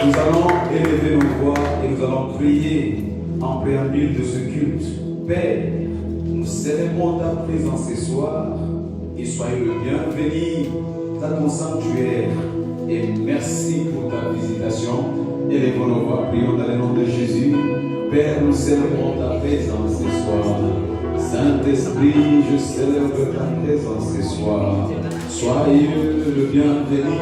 Nous allons élever nos voix et nous allons prier en préambule de ce culte. Père, nous célébrons ta présence ce soir et soyez le bienvenu dans ton sanctuaire. Et merci pour ta visitation. Élevons nos voix, prions dans le nom de Jésus. Père, nous célébrons ta présence ce soir. Saint-Esprit, je célèbre ta présence ce soir. Soyez le bienvenu.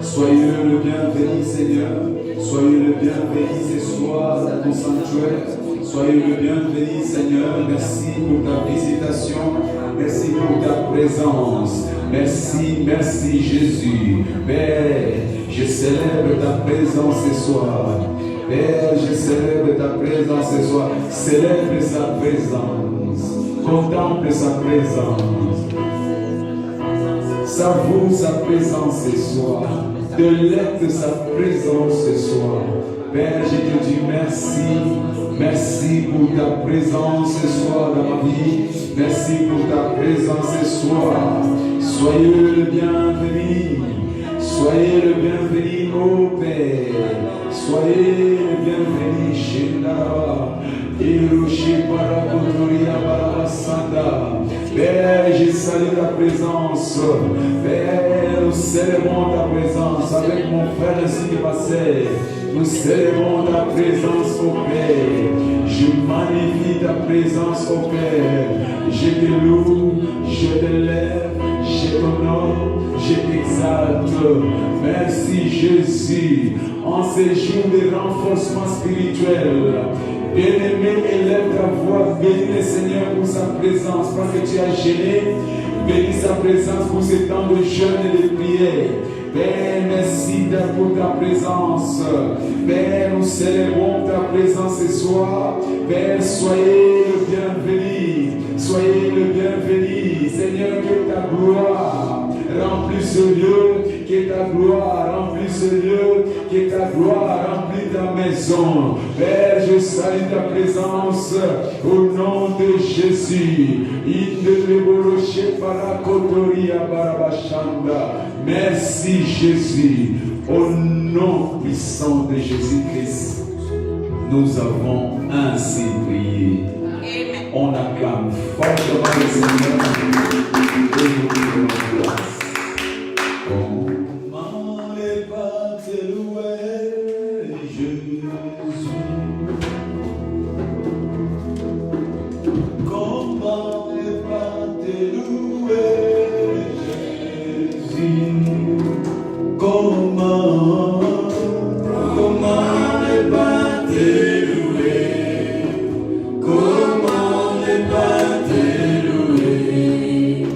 Soyez le bienvenu, Seigneur. Soyez le bienvenu ce soir dans ton sanctuaire. Soyez le bienvenu, Seigneur. Merci pour ta visitation. Merci pour ta présence. Merci, merci Jésus. Père, je célèbre ta présence ce soir. Père, je célèbre ta présence ce soir. Célèbre sa présence. Contemple sa présence. Savoure sa présence ce soir. Délecte sa présence ce soir. Père, je te dis merci. Merci pour ta présence ce soir dans ma vie. Merci pour ta présence ce soir. Soyez le bienvenu. Soyez le bienvenu, ô Père. Soyez le bienvenu chez Nara. Père, je salue ta présence. Père, nous célébrons ta présence avec mon frère ainsi que ma sœur. Nous célébrons ta présence, ô Père. Je magnifie ta présence, ô Père. Je te loue, je te lève, je t'honore, je t'exalte. Merci Jésus. En ces jours de renforcement spirituel, bien-aimé, élève ta voix, bénis le Seigneur pour sa présence, parce que tu as gêné, bénis sa présence pour ce temps de jeûne et de prière. Père, merci pour ta présence. Père, nous célébrons ta présence ce soir. Père, soyez le bienvenu. Soyez le bienvenu. Seigneur, que ta gloire remplisse ce lieu. Que ta gloire remplisse ce lieu. Que ta gloire remplisse ta maison. Père, je salue ta présence au nom de Jésus. Merci Jésus. Au nom puissant de Jésus-Christ, nous avons ainsi prié. Amen. On acclame fortement le Seigneur et nous prions en grâce. Comment ne pas te louer, Jésus? Comment ne pas te louer, Jésus? Comment ne pas te louer? Comment ne pas te louer?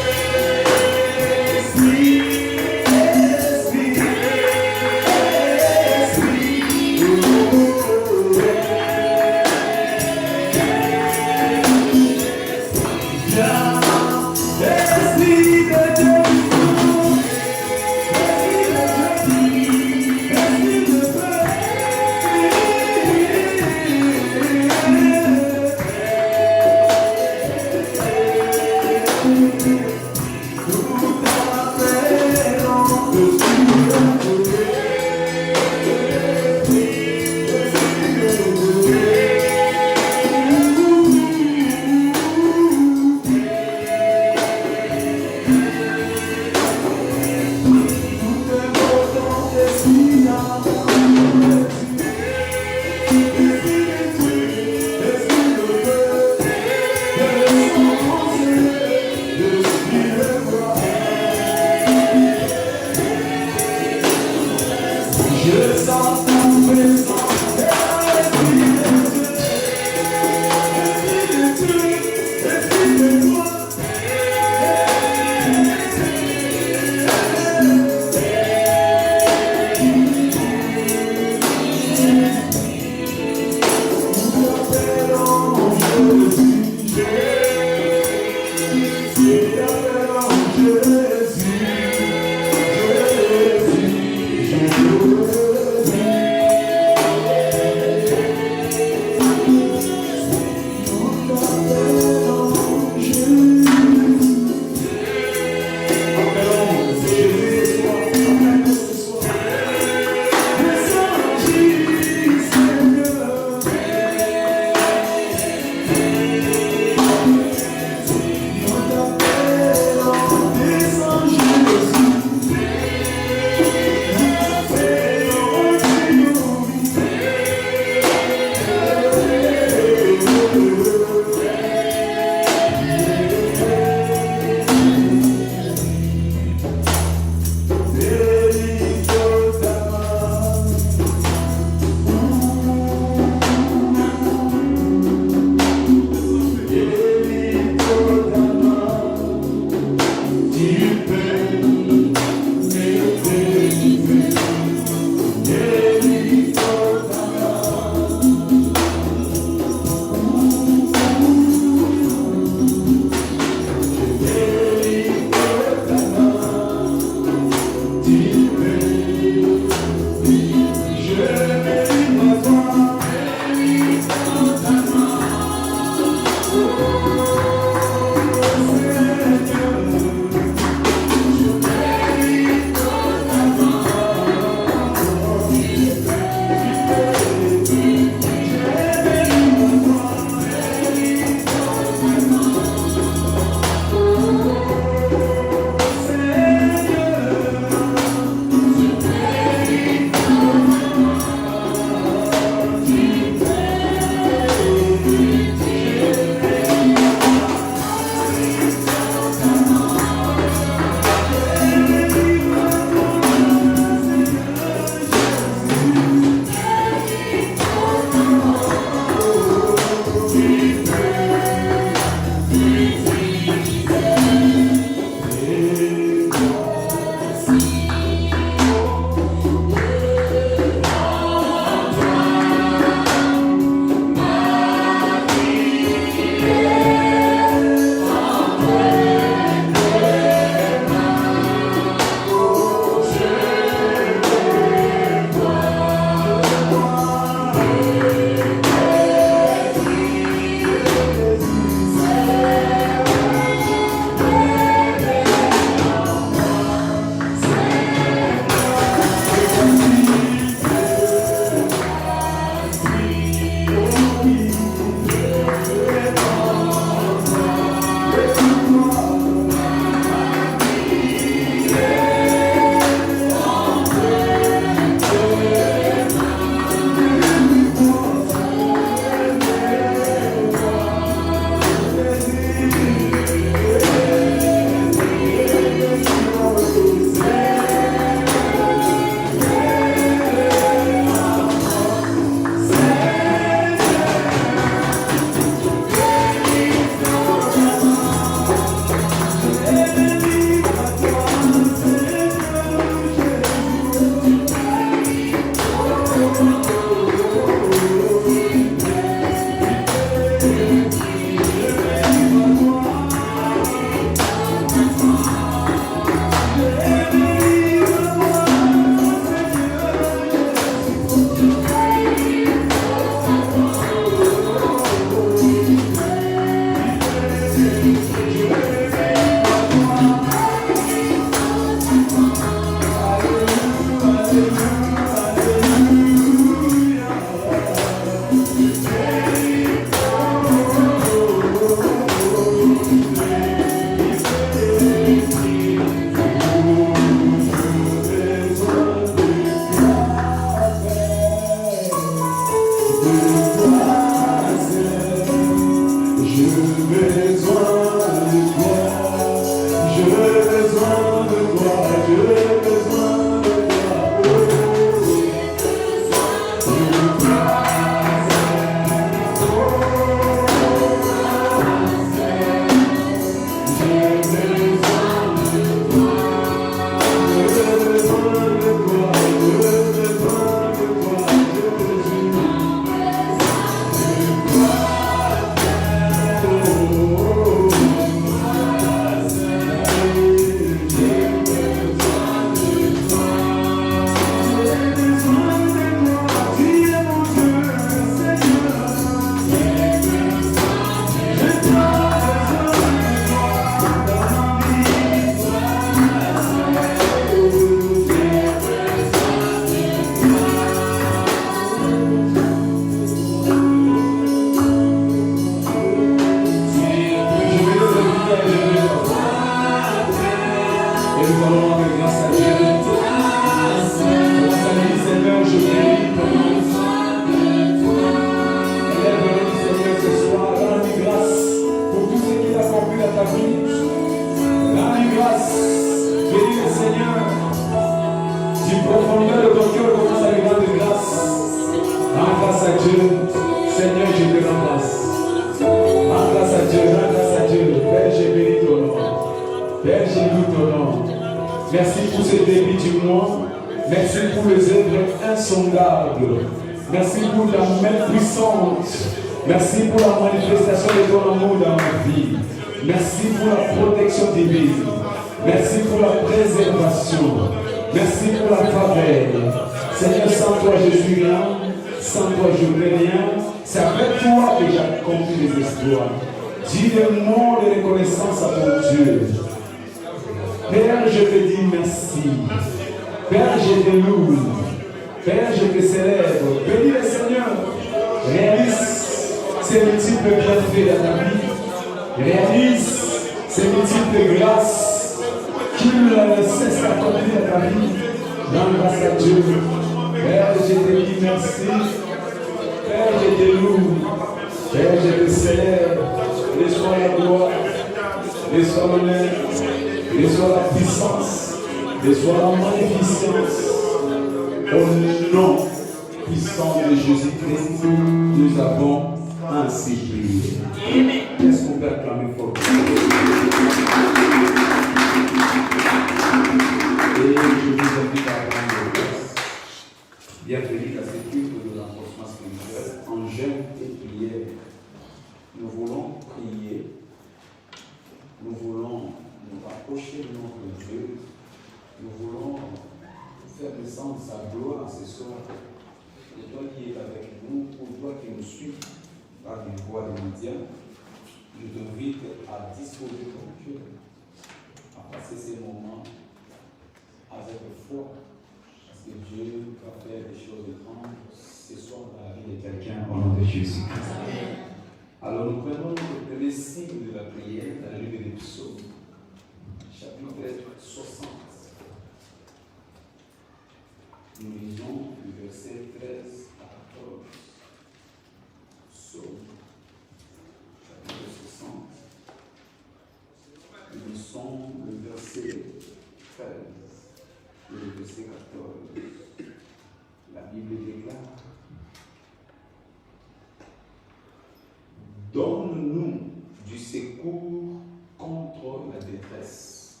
Donne-nous du secours contre la détresse,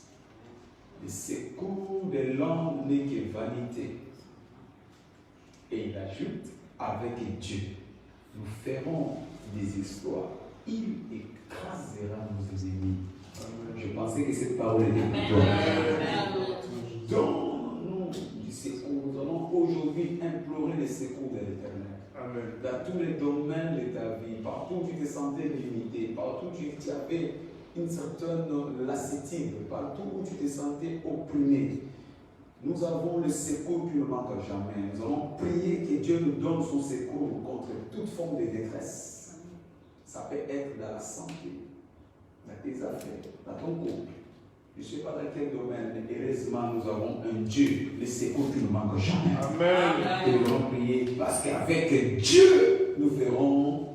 le secours de l'homme n'est que vanité. Et il ajoute, avec Dieu, nous ferons des exploits. Il écrasera nos ennemis. Je pensais que cette parole était pour toi. Donne-nous du secours. Nous allons aujourd'hui implorer le secours de l'Éternel. Dans tous les domaines de ta vie, partout où tu te sentais limité, partout où tu avais une certaine lassitude, partout où tu te sentais opprimé, nous avons le secours qui ne manque jamais. Nous allons prier que Dieu nous donne son secours contre toute forme de détresse. Ça peut être dans la santé, dans tes affaires, dans ton couple. Je ne sais pas dans quel domaine, mais heureusement, nous avons un Dieu, le secours qui ne manque jamais. Amen. Et nous allons prier parce qu'avec Dieu, nous ferons.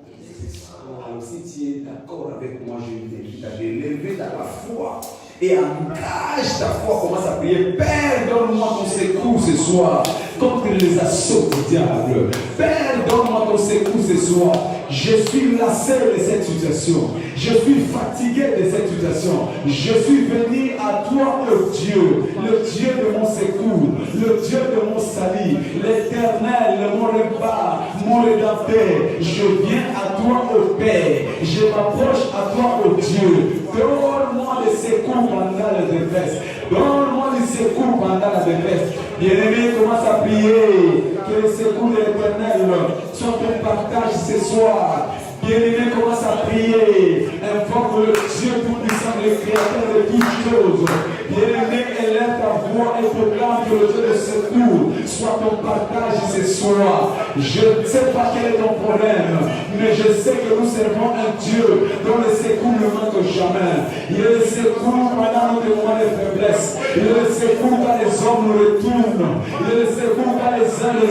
Alors, si tu es d'accord avec moi, je t'invite à lever ta foi et engage ta foi. Commence à prier. Père, donne-moi ton secours ce soir contre les assauts du diable. Père, donne-moi ton secours ce soir. Je suis lassé de cette situation. Je suis fatigué de cette situation. Je suis venu à toi, le Dieu de mon secours, le Dieu de mon salut, l'Éternel, mon repas, mon rédempteur. Je viens à toi, au Père. Je m'approche à toi, au Dieu. Donne-moi le secours pendant la détresse. Donne-moi le secours pendant la détresse. Bien-aimé, commence à prier. Que le secours de l'Éternel soit ton partage ce soir. Bien-aimé, commence à prier. Invoque le Dieu tout-puissant, le créateur de toutes choses. Bien-aimé, élève ta voix et proclame que le Dieu de secours soit ton partage ce soir. Je ne sais pas quel est ton problème, mais je sais que nous servons un Dieu dont le secours ne manque jamais. Il est le secours pendant nos moments de faiblesse. Il est le secours quand les hommes nous retournent. Il est le secours quand les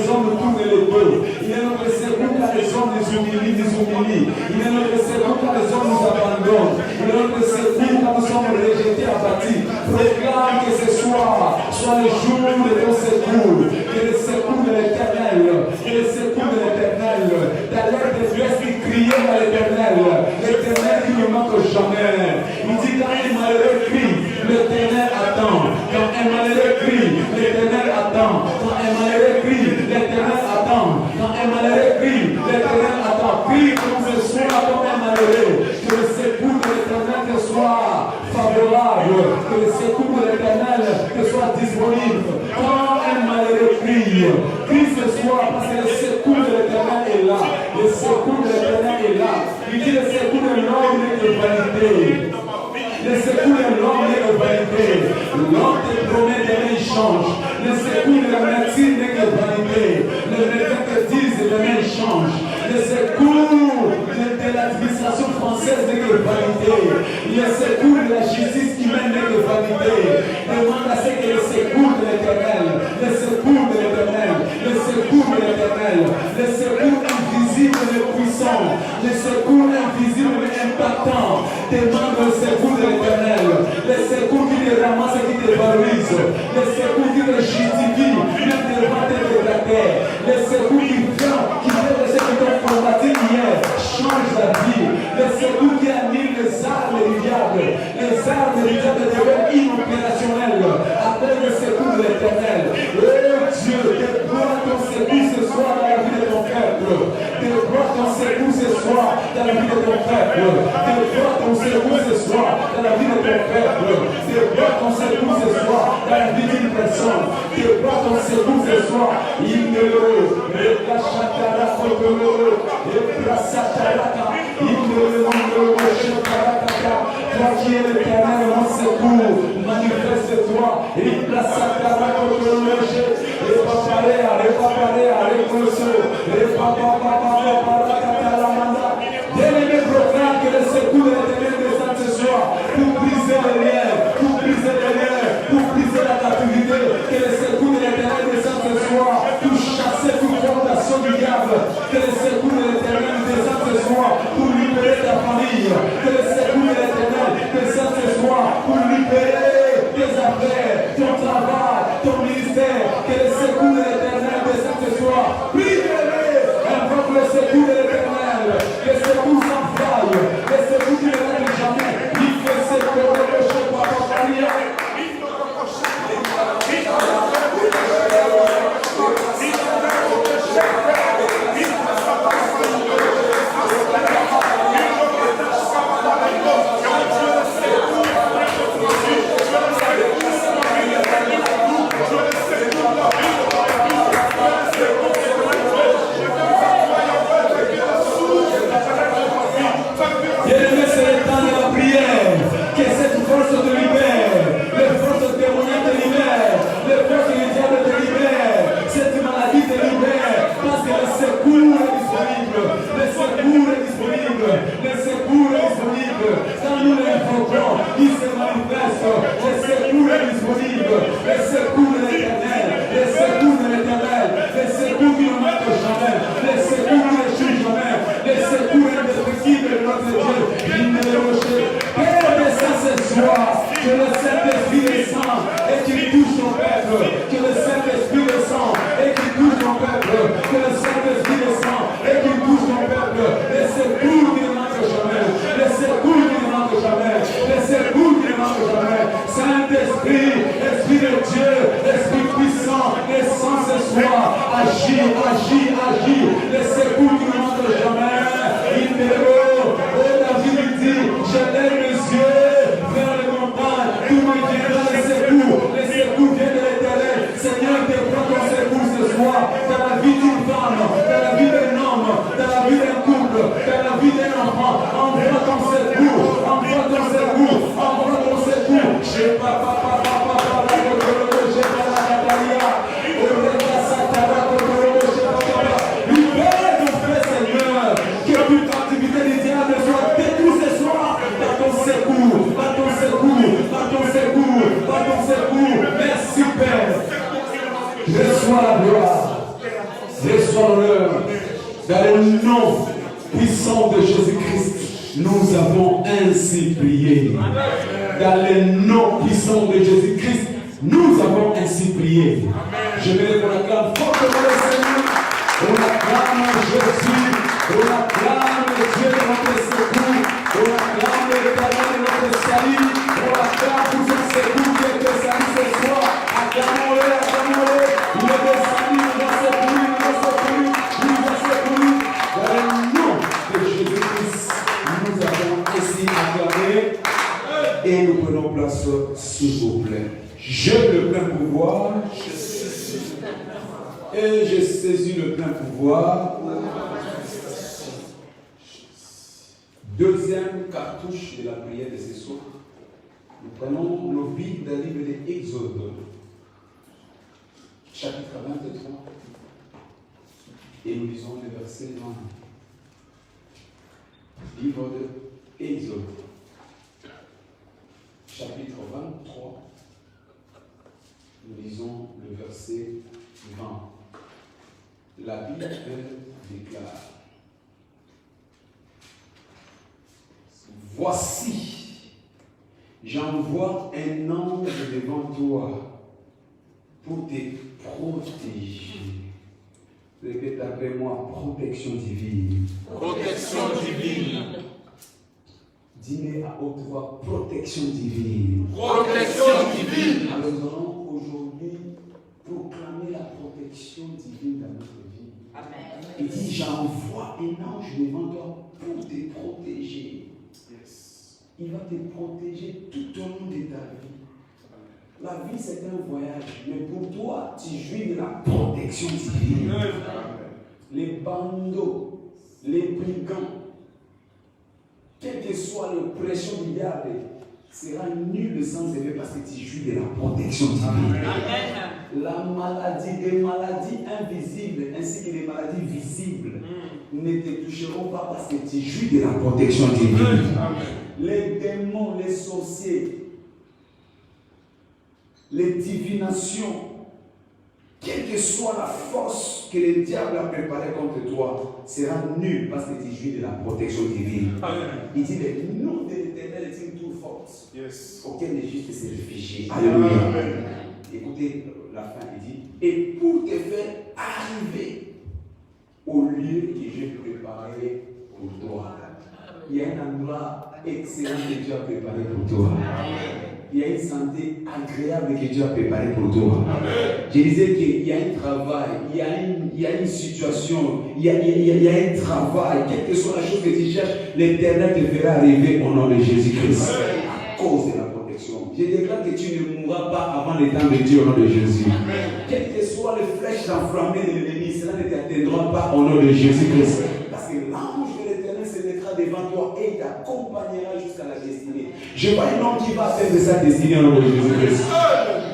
hommes nous tournent les dos. Il est notre secours quand les hommes nous humilient. Il est notre secours quand les hommes nous abandonnent. Il est notre secours quand nous sommes rejetés, abattus. Proclame que ce soir soit le jour de ton secours. Que le secours de l'Éternel. Que le secours de l'Éternel. Ta lettre de Dieu qui criait à l'Éternel. L'Éternel qui ne manque jamais. Il dit quand un malheureux crie, l'Éternel attend. Quand un malheureux crie, l'Éternel attend. Quand un malheureux crie, l'Éternel attend. Quand un malheureux crie, l'Éternel attend. Prie comme ce soir comme un malheureux. Que le secours de l'Éternel te soit favorable. Que le secours de l'Éternel te soit disponible. Quand un malheureux crie ce soir parce que le secours de l'Éternel est là. Le secours de l'Éternel est là. Il dit le secours de l'homme est de vanité. Le secours de l'homme est de vanité. L'homme te promet demain il change. Le secours de la médecine n'est que vanité. Le médecin te dit demain il change. Le secours de l'administration française n'est que vanité. Le secours de la justice humaine n'est que vanité. Demande à ce que le secours de l'Éternel, le secours de l'Éternel, le secours de l'Éternel, le secours invisible et puissant, le secours invisible et impactant, demande le secours de l'Éternel, le secours qui te ramasse et qui te valorise, le secours qui te justifie, même devant tes dégradaires, le secours qui vient, qui fait de ce qui t'ont combattu hier, change la vie, le secours qui annule les armes du diable, les armes du diable deviennent inopérationnelles à cause du secours de l'Éternel. Oh Dieu, déploie ton secours ce soir dans la vie de ton peuple. Déploie ton secours ce soir dans la vie de ton peuple. Déploie ton secours ce soir dans la vie de ton peuple. Déploie ton secours ce soir dans la vie d'une personne. Déploie ton secours ce soir. Ignore, Rekashatara Kotoro, Ekrasataraka, Ignore, Shekarakaka. Toi qui es l'Éternel, mon secours, manifeste-toi. Ekrasatara Kotoro, Bien-aimé, proclame que le secours de l'Éternel descend ce soir pour briser les liens, pour briser les liens, pour briser la captivité. Que le secours de l'Éternel descend ce soir pour chasser toute fondation du diable. Que le secours de l'Éternel descend ce soir pour libérer ta famille. Que le secours de l'Éternel descend ce soir pour libérer tes affaires, ton travail, ton ministère. Que le secours de l'Éternel descend ce soir. Priez-le, invoque le secours de l'Éternel. Le secours sans faille, le secours qui ne règle jamais. Il fait secours de péché pour accompagner. puissant de Jésus-Christ, nous avons ainsi prié. Dans le nom puissant de Jésus-Christ, nous avons ainsi prié. Je vais qu'on acclame fortement le Seigneur. On acclame Jésus. On acclame le Dieu de notre secours. On acclame l'Éternel de notre salut. On acclame pour son secours qui est le salut ce soir. Acclamons-le, acclamons-le. Il est descendu, il va secourir, il va secourir, il va secourir. Dans le nom de Jésus-Christ, nous avons ainsi acclamé. Et nous prenons place, s'il vous plaît. J'ai le plein pouvoir. Et j'ai saisi le plein pouvoir. Deuxième cartouche de la prière de ce soir. Nous prenons nos Bibles d'un livre de Exode, chapitre 23. Et nous lisons le verset 20. Livre de Exode, chapitre 23. Nous lisons le verset 20. La Bible déclare: voici, j'envoie un ange devant toi pour te protéger. Répète après moi: protection divine. Protection divine. Dis-le à haute voix: protection divine. Protection divine. Alors nous allons aujourd'hui proclamer la protection divine dans notre vie. Amen. Il dit: j'envoie un ange devant toi pour te protéger. Yes. Il va te protéger tout au long de ta vie. La vie, c'est un voyage, mais pour toi, tu jouis de la protection divine. Les bandeaux, les brigands, quelle que soit l'oppression du diable, sera nul sans effet parce que tu jouis de la protection divine. Amen. La maladie, des maladies invisibles ainsi que les maladies visibles ne te toucheront pas parce que tu jouis de la protection divine. Amen. Les démons, les sorciers, les divinations, quelle que soit la force que le diable a préparée contre toi, sera nul parce que tu jouis de la protection divine. Amen. Il dit: le nom de l'Éternel est une tour forte, auquel les justes se réfugient. Alléluia. Écoutez la fin, il dit: et pour te faire arriver au lieu que j'ai préparé pour toi. Il y a un endroit excellent que Dieu a préparé pour toi. Amen. Il y a une santé agréable que Dieu a préparée pour toi. Amen. Je disais qu'il y a un travail, il y a une situation, il y a un travail, quelle que soit la chose que tu cherches, l'Éternel te fera arriver au nom de Jésus-Christ. À cause de la protection. Je déclare que tu ne mourras pas avant le temps de Dieu au nom de Jésus. Amen. Quelles que soient les flèches enflammées de l'ennemi, cela ne t'atteindra pas au nom de Jésus-Christ. Parce que l'ange de l'Éternel se mettra devant toi et il t'accompagnera jusqu'à la destinée. Je vois un homme qui va atteindre sa destinée au nom de Jésus-Christ.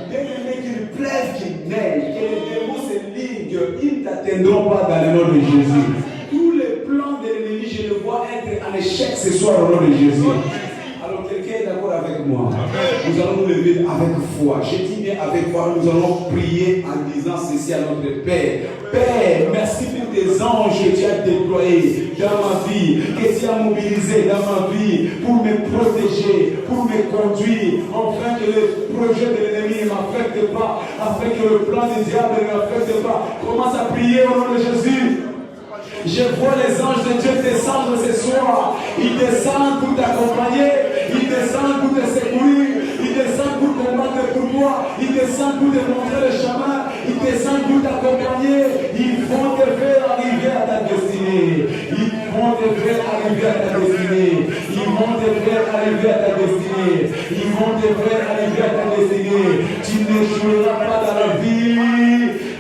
Bien-aimé, qu'il pleuve, qu'il neige, que les démons se liguent, ils ne t'atteindront pas dans le nom de Jésus. Tous les plans de l'ennemi, je le vois être en échec ce soir au nom de Jésus. Alors quelqu'un est d'accord avec moi? Amen. Nous allons nous lever avec foi. Je dis bien avec foi, nous allons prier en disant ceci à notre Père. Père, merci pour tes anges que tu as déployés dans ma vie, que tu as mobilisés dans ma vie pour me protéger, pour me conduire, afin que le projet de l'ennemi ne m'affecte pas, afin que le plan du diable ne m'affecte pas. Commence à prier au nom de Jésus. Je vois les anges de Dieu descendre ce soir. Ils descendent pour t'accompagner. Ils descendent pour te secourir. Ils descendent pour combattre pour toi. Ils descendent pour te montrer le chemin. Ils descendent pour t'accompagner. Ils vont te faire arriver à ta destinée. Ils vont te faire arriver à ta destinée. Ils vont te faire arriver à ta destinée. Ils vont te faire arriver à ta destinée. Tu n'échoueras pas dans la vie.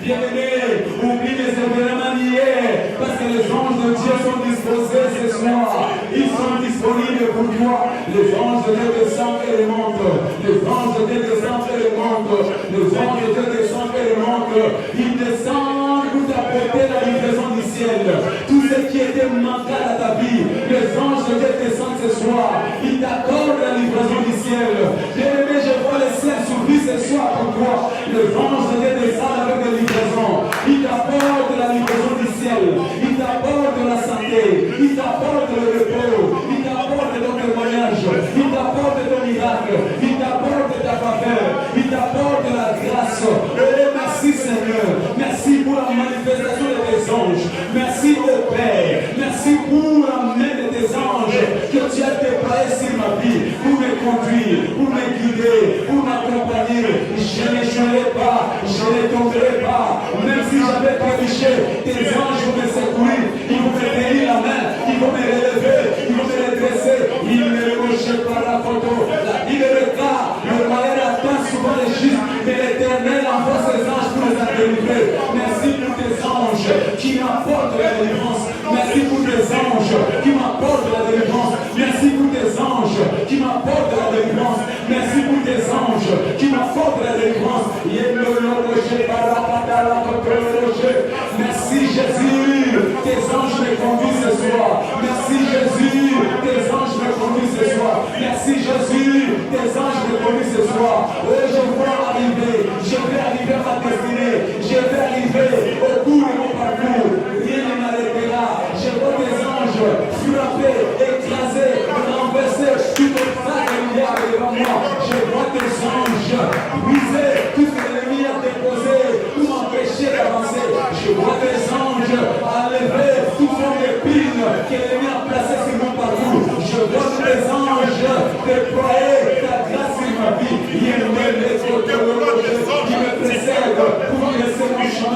Bien-aimé, oublie les événements d'hier, parce que les anges de Dieu sont disposés ce soir. Ils sont disponibles pour toi. Les anges de Dieu descendent et les montent. Les anges de Dieu descendent et les montent. Les anges de Dieu descendent et les montent. Ils descendent pour t'apporter la livraison du ciel. Tout ce qui était manqué à ta vie, les anges de Dieu descendent ce soir. Ils t'accordent la livraison du ciel. Bien-aimé, je vois le ciel s'ouvrir ce soir pour toi. Les anges de Dieu descendent avec des livraisons. Il t'apporte la livraison du ciel. Il t'apporte la santé. Il t'apporte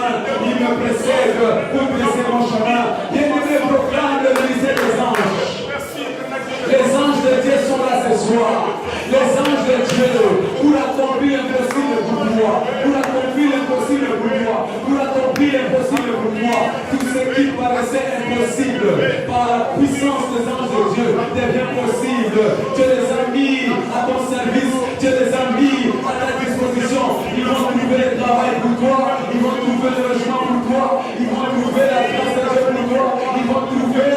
chemin, il me précède pour dresser mon chemin. Bien-aimé, proclame le ministère des anges. Les anges de Dieu sont là ce soir. Les anges de Dieu, pour accomplir l'impossible pour moi, pour accomplir l'impossible pour moi, pour accomplir l'impossible pour moi. Tout ce qui paraissait impossible par la puissance des anges de Dieu devient possible. Dieu les a mis à ton service, Dieu les a mis à ta disposition. Ils vont trouver le travail pour toi, ils vont trouver le logement pour toi, ils vont trouver la grâce de Dieu pour toi, ils vont trouver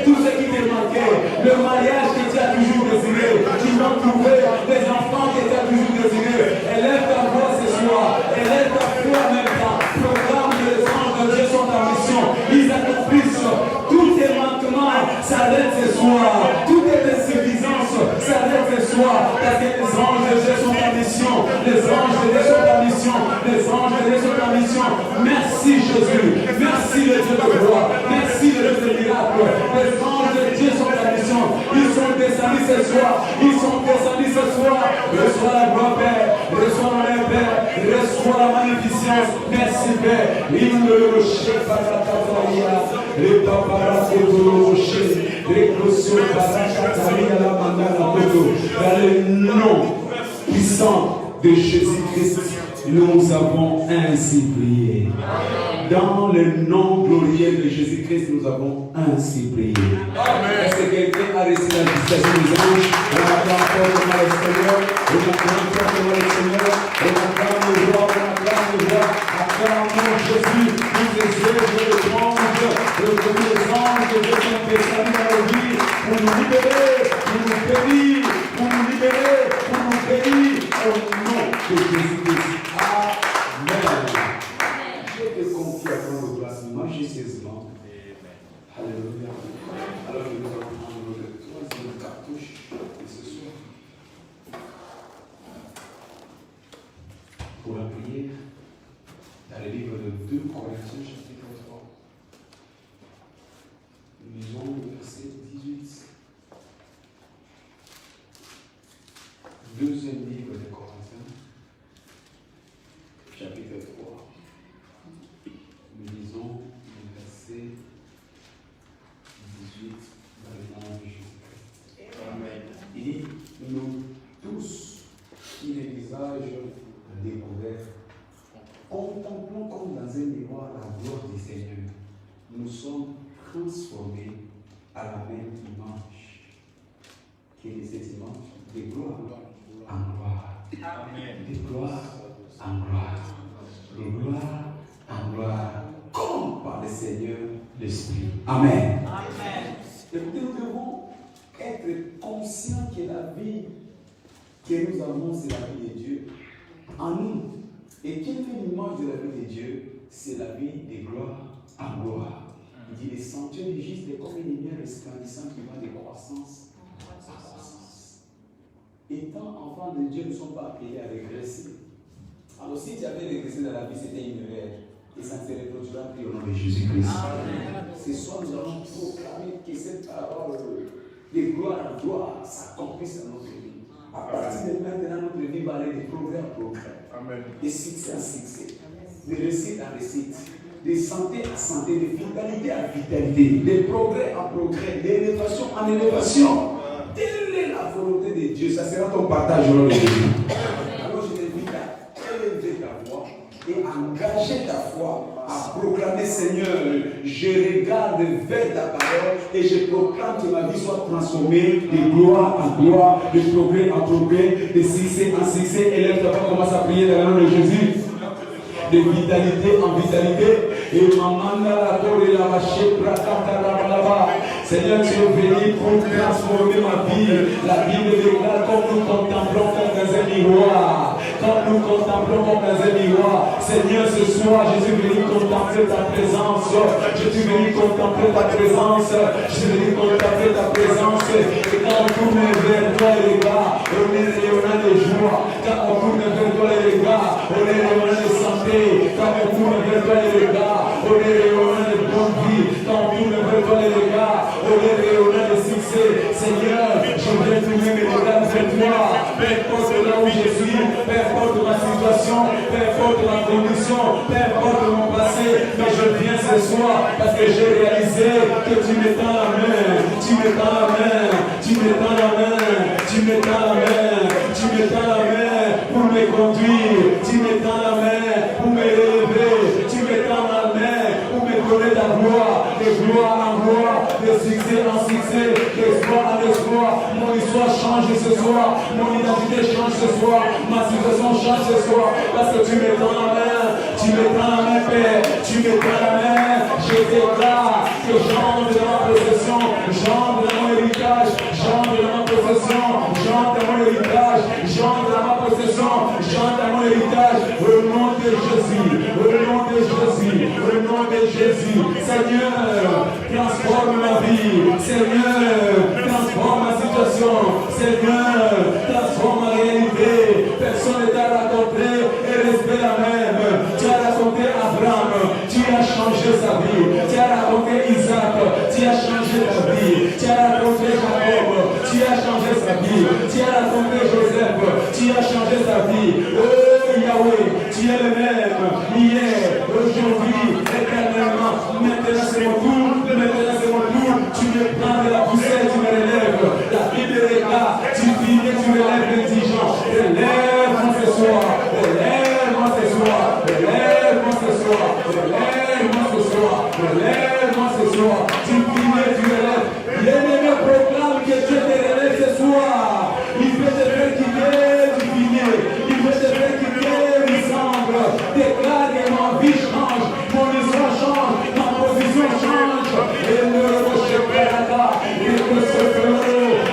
tout ce qui t'est manqué, le mariage que tu as toujours désiré, ils vont trouver les enfants que tu as toujours désiré. Élève ta voix ce soir, élève ta foi en même temps. Proclame que les anges de Dieu sont en mission, ils accomplissent tous tes manquements, s'arrête ce soir, toutes tes insuffisances s'arrêtent ce soir, parce que les anges de Dieu sont en mission, les anges de Dieu sont en mission, les anges de Dieu sont en mission. Merci Jésus, merci le Dieu de gloire, merci le Dieu de miracle. Les anges de Dieu sont en mission, ils sont descendus ce soir, ils sont descendus ce soir. Reçois la gloire Père, reçois l'honneur Père, reçois la magnificence. Merci Père. Il me le rocher par la Cataria, le papa pour le rocher, les clochons par la Cataria, la mandala Bodo. Dans le nom puissant de Jésus-Christ, nous avons ainsi prié. Dans le nom glorieux de Jésus-Christ, nous avons ainsi prié. Est-ce que quelqu'un a reçu la visitation des anges? On acclame fortement le Seigneur. On acclame fortement le Seigneur. On acclame le roi. On acclame le roi. Acclamons Jésus. Nous les œuvres de l'ange. Les anges de Dieu sont descendus dans nos vies pour nous libérer, pour nous bénir, pour nous libérer, pour nous bénir. Au nom de Jésus-Christ. Amen. Je te confie à prendre place majestueusement. Alléluia. Alors que nous allons prendre notre troisième cartouche de ce soir pour la prière dans le livre de 2 Corinthiens chapitre 3. Nous lisons le verset 18. Deuxième livre de Corinthiens chapitre 3. Nous lisons le verset 18 dans le nom de Jésus-Christ. Amen. Il dit, nous tous, qui les visages découverts, contemplons comme dans un miroir la gloire du Seigneur. Nous sommes transformés à la même image. Quelle est cette image? De gloire en gloire. Amen. De gloire en gloire. De gloire en gloire. Comme par le Seigneur l'Esprit. Amen. Amen. Écoutez, nous devons être conscients que la vie que nous avons, c'est la vie de Dieu en nous. Et quelle est l'image de la vie de Dieu? C'est la vie de gloire en gloire. Il dit les sentiers du juste est comme une lumière resplendissante qui va de croissance en croissance. Étant enfants de Dieu, nous ne sommes pas appelés à régresser. Alors si tu avais régressé dans la vie, c'était une erreur. Et ça ne se reproduira plus au nom de Jésus-Christ. Ce soir, nous allons proclamer que cette parole de gloire en gloire s'accomplisse dans notre vie. À partir de maintenant, notre vie va aller de progrès en progrès. Amen. De succès en succès. De réussite en réussite. De santé en santé. De vitalité en vitalité. De progrès en progrès. D'élévation en élévation. Telle est la volonté de Dieu. Ça sera ton partage au nom de Jésus. Alors je t'invite à élever ta voix et engager ta foi à proclamer, Seigneur, je regarde vers ta parole et je proclame que ma vie soit transformée de gloire en gloire, de progrès en progrès, de succès en succès. Élève ta voix, commence à prier dans le nom de Jésus. De vitalité en vitalité. Et maman la tore la vache prakata la balaba. Seigneur, tu es venu pour transformer ma vie. La Bible déclare comme nous contemplons comme dans un miroir. Comme nous contemplons comme dans un miroir. Seigneur, ce soir, je suis venu contempler ta présence. Je suis venu contempler ta présence. Je suis venu contempler ta présence. Et quand on tourne vers toi les gars, on est rayonnant de joie. Quand on tourne vers toi les gars, on est rayonnant de santé. Quand on tourne vers toi les gars, on est rayonnant de bonne vie. Quand on tourne vers toi les gars, on est rayonnant de succès. Seigneur, je viens tourner mes regards vers toi moi, peu importe là où je suis, peu importe ma situation, peu importe ma condition, peu importe mon passé, mais je viens ce soir parce que j'ai réalisé que tu me tends la main, tu me tends la main, tu me tends la main, tu me tends la main, tu me tends la main pour me conduire, tu me tends la main pour me relever, tu me tends la main pour me donner ta gloire, de gloire en gloire, de succès en succès, d'espoir en espoir. Mon histoire change ce soir, mon identité change ce soir, ma situation change ce soir, parce que tu me tends la main, tu me tends la main, Père, tu me tends la main, je déclare que j'entre dans ma possession, j'entre dans mon héritage, j'entre dans ma possession, j'entre dans mon héritage, j'entre dans ma possession, j'entre dans mon héritage, au nom de Jésus, au nom de Jésus, au nom de Jésus. Seigneur, transforme ma vie, Seigneur, transforme ma situation, Seigneur, transforme ma réalité. Personne ne t'a raconté et reste la même. Tu as raconté Abraham, tu as changé sa vie. Tu as raconté Isaac, tu as changé ta vie. Tu as raconté Jacob, tu as changé sa vie. Tu as raconté Joseph, tu as changé sa vie. Oh Yahweh, tu es le même hier, aujourd'hui, éternellement. Maintenant c'est mon tour, maintenant c'est mon tour. Tu me prends de la poussière, tu me relèves. La vie de regard, tu vis et tu relèves les dirigeants. Relève-moi ce soir, relève-moi ce soir, relève-moi ce soir, relève-moi ce soir, relève-moi ce soir. Tu vis et tu relèves. L'ennemi proclame que Dieu te relève ce soir. Il veut te faire quitter du pilier. Il veut te faire quitter du cendre. Déclare que ma vie change, mon histoire change, ma position change. Et ne recherche pas la terre. Et que ce feu,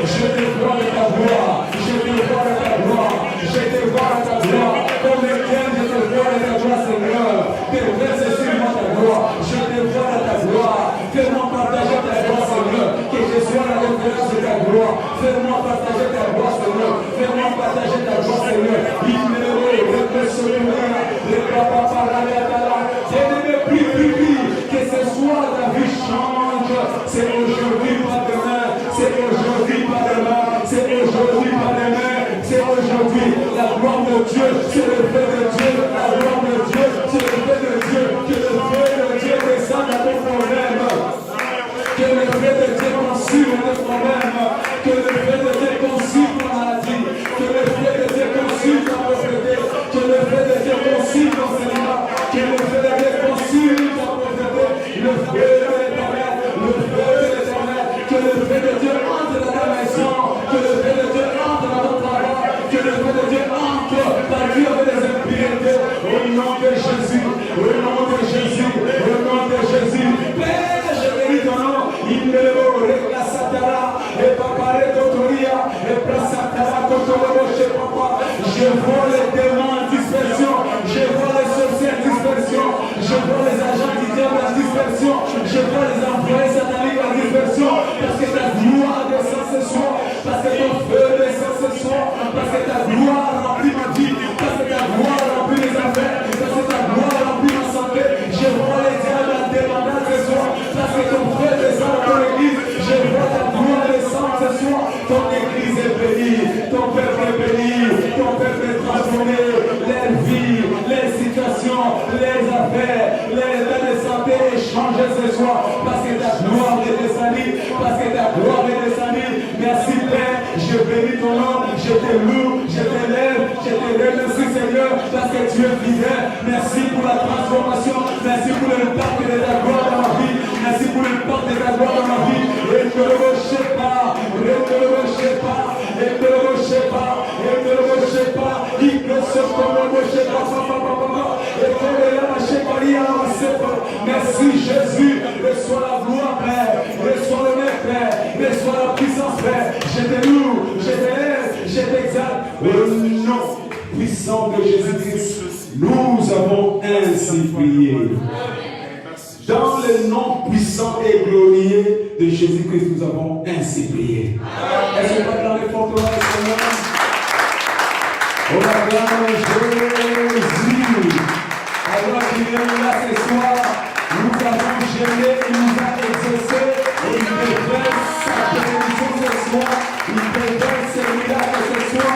je te vois de ta gloire. Je te vois de ta gloire. Je te vois de ta gloire. Comme le cœur, je te vois de ta gloire, Seigneur. Déverse sur moi ta gloire. Je te vois de ta gloire. Fais-moi partager ta gloire, Seigneur. Que je sois la référence de ta gloire. Fais-moi partager ta gloire, Seigneur. Fais-moi partager ta gloire, Seigneur. Il me que ce soir ta vie change. C'est aujourd'hui, pas demain. C'est aujourd'hui, pas demain. C'est aujourd'hui, pas demain. C'est aujourd'hui. La gloire de Dieu, c'est le feu de Dieu. La gloire de Dieu, c'est le feu de Dieu. Que le feu de Dieu descende à ton problème. Que le feu de Dieu consume tes problèmes. Que le feu de Dieu consume ta maladie. Que le feu de Dieu consume ta pauvreté. Que le feu de Dieu consume ton célibat. Que le feu de Dieu consume ta pauvreté. Le feu de l'Éternel. Le feu de l'Éternel. Que le feu de Dieu entre dans ta maison. Que le feu de Dieu entre dans ton travail. Que le feu de Dieu entre dans la vie avec les impuretés. Au nom de Jésus. Au nom de Jésus. Au nom de Jésus. Père, je bénis ton nom. Il me le Satara. Et Papa Totoria. Et Prasatara Totoro chez Papa. Je vois les démons en dispersion. Je vois les sorciers en dispersion. Je vois les agents du diable en dispersion. Je vois les employés sataniques en dispersion. Parce que ta gloire descend ce soir. Parce que ton feu descend ce soir. Parce que ta gloire remplit ma vie. Parce que ta gloire remplit mes affaires. Parce que ta gloire remplit ma santé. Je vois les diables en dépendance ce soir. Parce que ton feu descend dans ton église. Je vois ta gloire descendre ce soir. Ton église est bénie. Ton peuple est béni. Ton peuple est transformé. Les vies, les situations, les affaires, les états de santé échangés ce soir. Parce que ta gloire est descendue. Parce que ta gloire est descendue. Merci Père. Je bénis ton nom. Je te loue. Je t'élève. Je te remercie Seigneur. Parce que tu es fidèle. Merci pour la transformation. Merci pour l'impact de ta gloire dans ma vie. Merci pour l'impact de ta gloire dans ma vie. Et que le rocher pas. Et que le rocher pas. Et que le rocher pas. Et que le rocher pas. Il que ce comme le rocher pas. Et que le rocher pas. Merci Jésus. Reçois la gloire Père. Reçois l'honneur Père. Reçois la puissance Père. Je te loue. Je t'élève. Je t'exalte. Au nom puissant de Jésus-Christ, nous avons ainsi prié. Dans le nom puissant et glorieux de Jésus-Christ, nous avons ainsi prié. Est-ce que pas dans les forteresses, Seigneur? On acclame Jésus. Alors qu'il est là ce soir, nous avons gêné, il nous a exaucé, et il révèle sa bénédiction ce soir, il révèle ses miracles ce soir.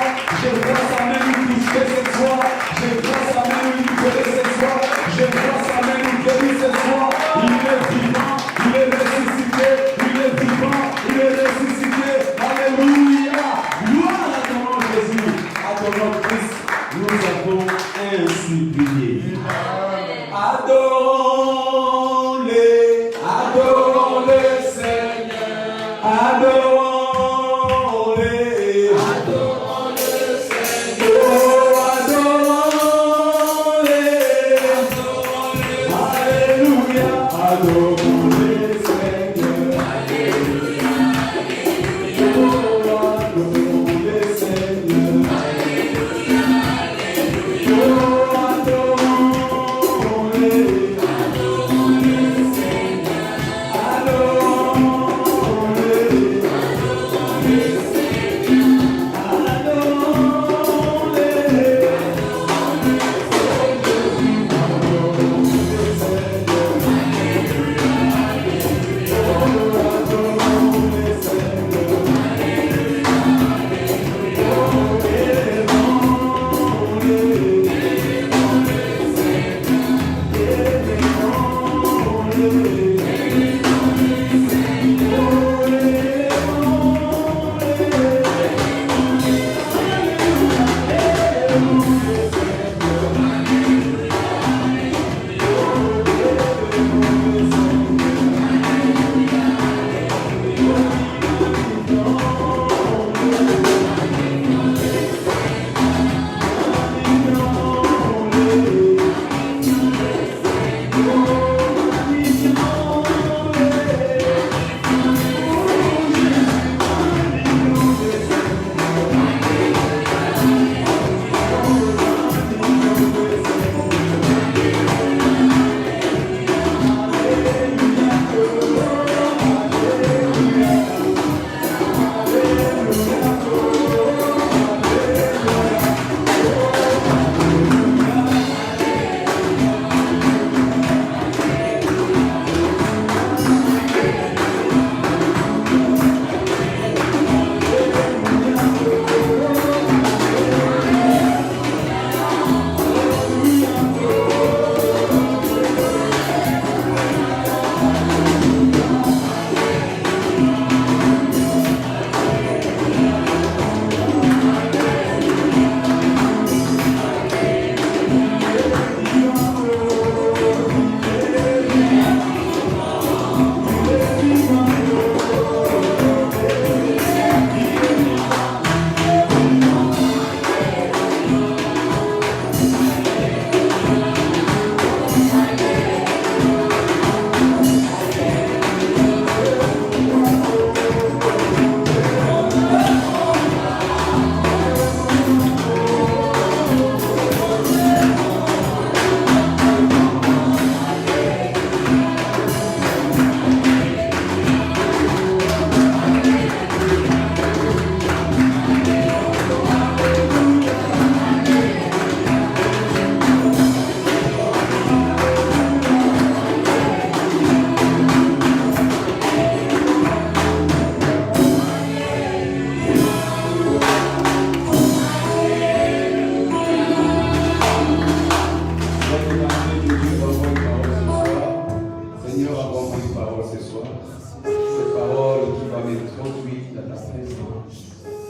ta présence.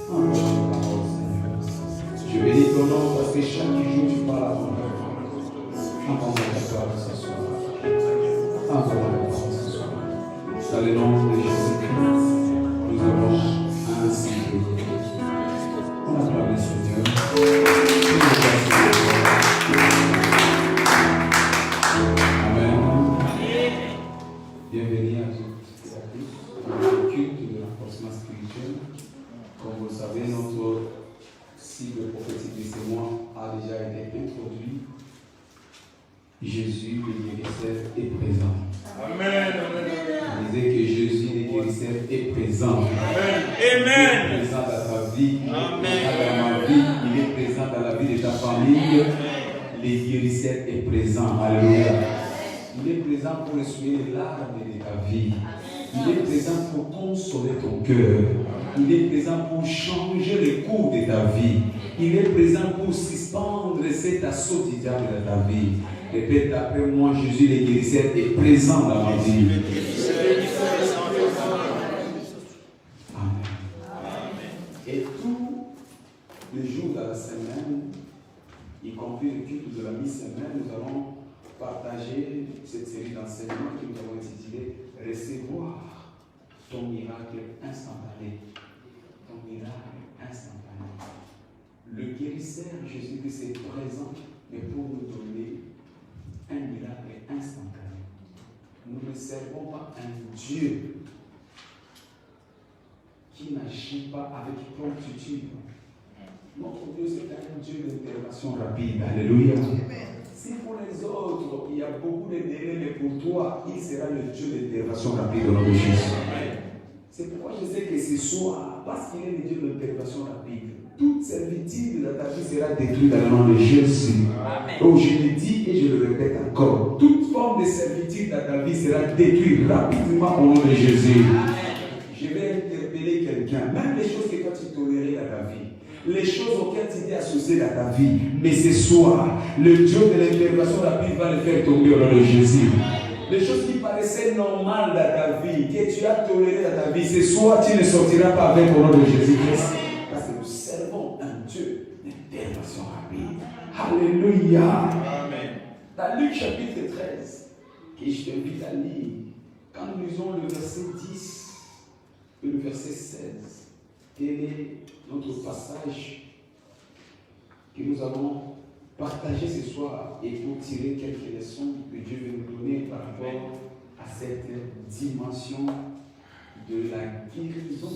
Envoie ta parole, Seigneur. Je bénis ton nom parce que chaque jour tu parles à ton peuple. Envoie ta parole ce soir. Envoie ta parole ce soir. Dans le nom de Jésus-Christ, nous avons ainsi prié. On acclame le Seigneur. Amen. Bienvenue à toutes et à tous dans le culte de renforcement spirituel. Comme vous le savez, notre cible prophétique de ce mois a déjà été introduit. Jésus, le guérisseur, est présent. Amen. On disait que Jésus, le guérisseur, est présent. Amen. Il est présent dans ta vie, il est présent dans ma vie, il est présent dans la vie de ta famille. Le guérisseur est présent. Alléluia. Il est présent pour essuyer les larmes de ta vie. Il est présent pour consoler ton cœur. Il est présent pour changer le cours de ta vie. Il est présent pour suspendre cet assaut du diable de ta vie. Répète après moi, Jésus le guérisseur est présent dans ma vie. Amen. Et tous les jours de la semaine, y compris le culte de la mi-semaine, nous allons partager cette série d'enseignements que nous avons intitulé « Recevoir ton miracle instantané ». Ton miracle instantané. Le guérisseur Jésus-Christ est présent, mais pour nous donner un miracle instantané. Nous ne servons pas un Dieu qui n'agit pas avec promptitude. Notre Dieu, c'est un Dieu d'intervention rapide. Alléluia. Si pour les autres, il y a beaucoup de délais, mais pour toi, il sera le Dieu d'intervention rapide au nom de Jésus. C'est pourquoi je sais que ce soir, parce qu'il est le Dieu d'intervention rapide, toute servitude dans ta vie sera détruite dans le nom de Jésus. Donc je le dis et je le répète encore. Toute forme de servitude dans ta vie sera détruite rapidement au nom de Jésus. Je vais interpeller quelqu'un. Même les choses que toi tu tolérais dans ta vie, les choses auxquelles tu étais associé dans ta vie, mais ce soir, le Dieu de l'intervention rapide va les faire tomber au nom de Jésus. Les choses qui paraissaient normales dans ta vie, que tu as tolérées dans ta vie, ce soir tu ne sortiras pas avec au nom de Jésus-Christ. Parce que nous servons un Dieu d'intervention rapide. Alléluia. Amen. Dans Luc chapitre 13, que je t'invite à lire, quand nous lisons le verset 10 et le verset 16, quel est notre passage que nous allons partager ce soir et pour tirer quelques leçons que Dieu veut nous donner par rapport à cette dimension de la guérison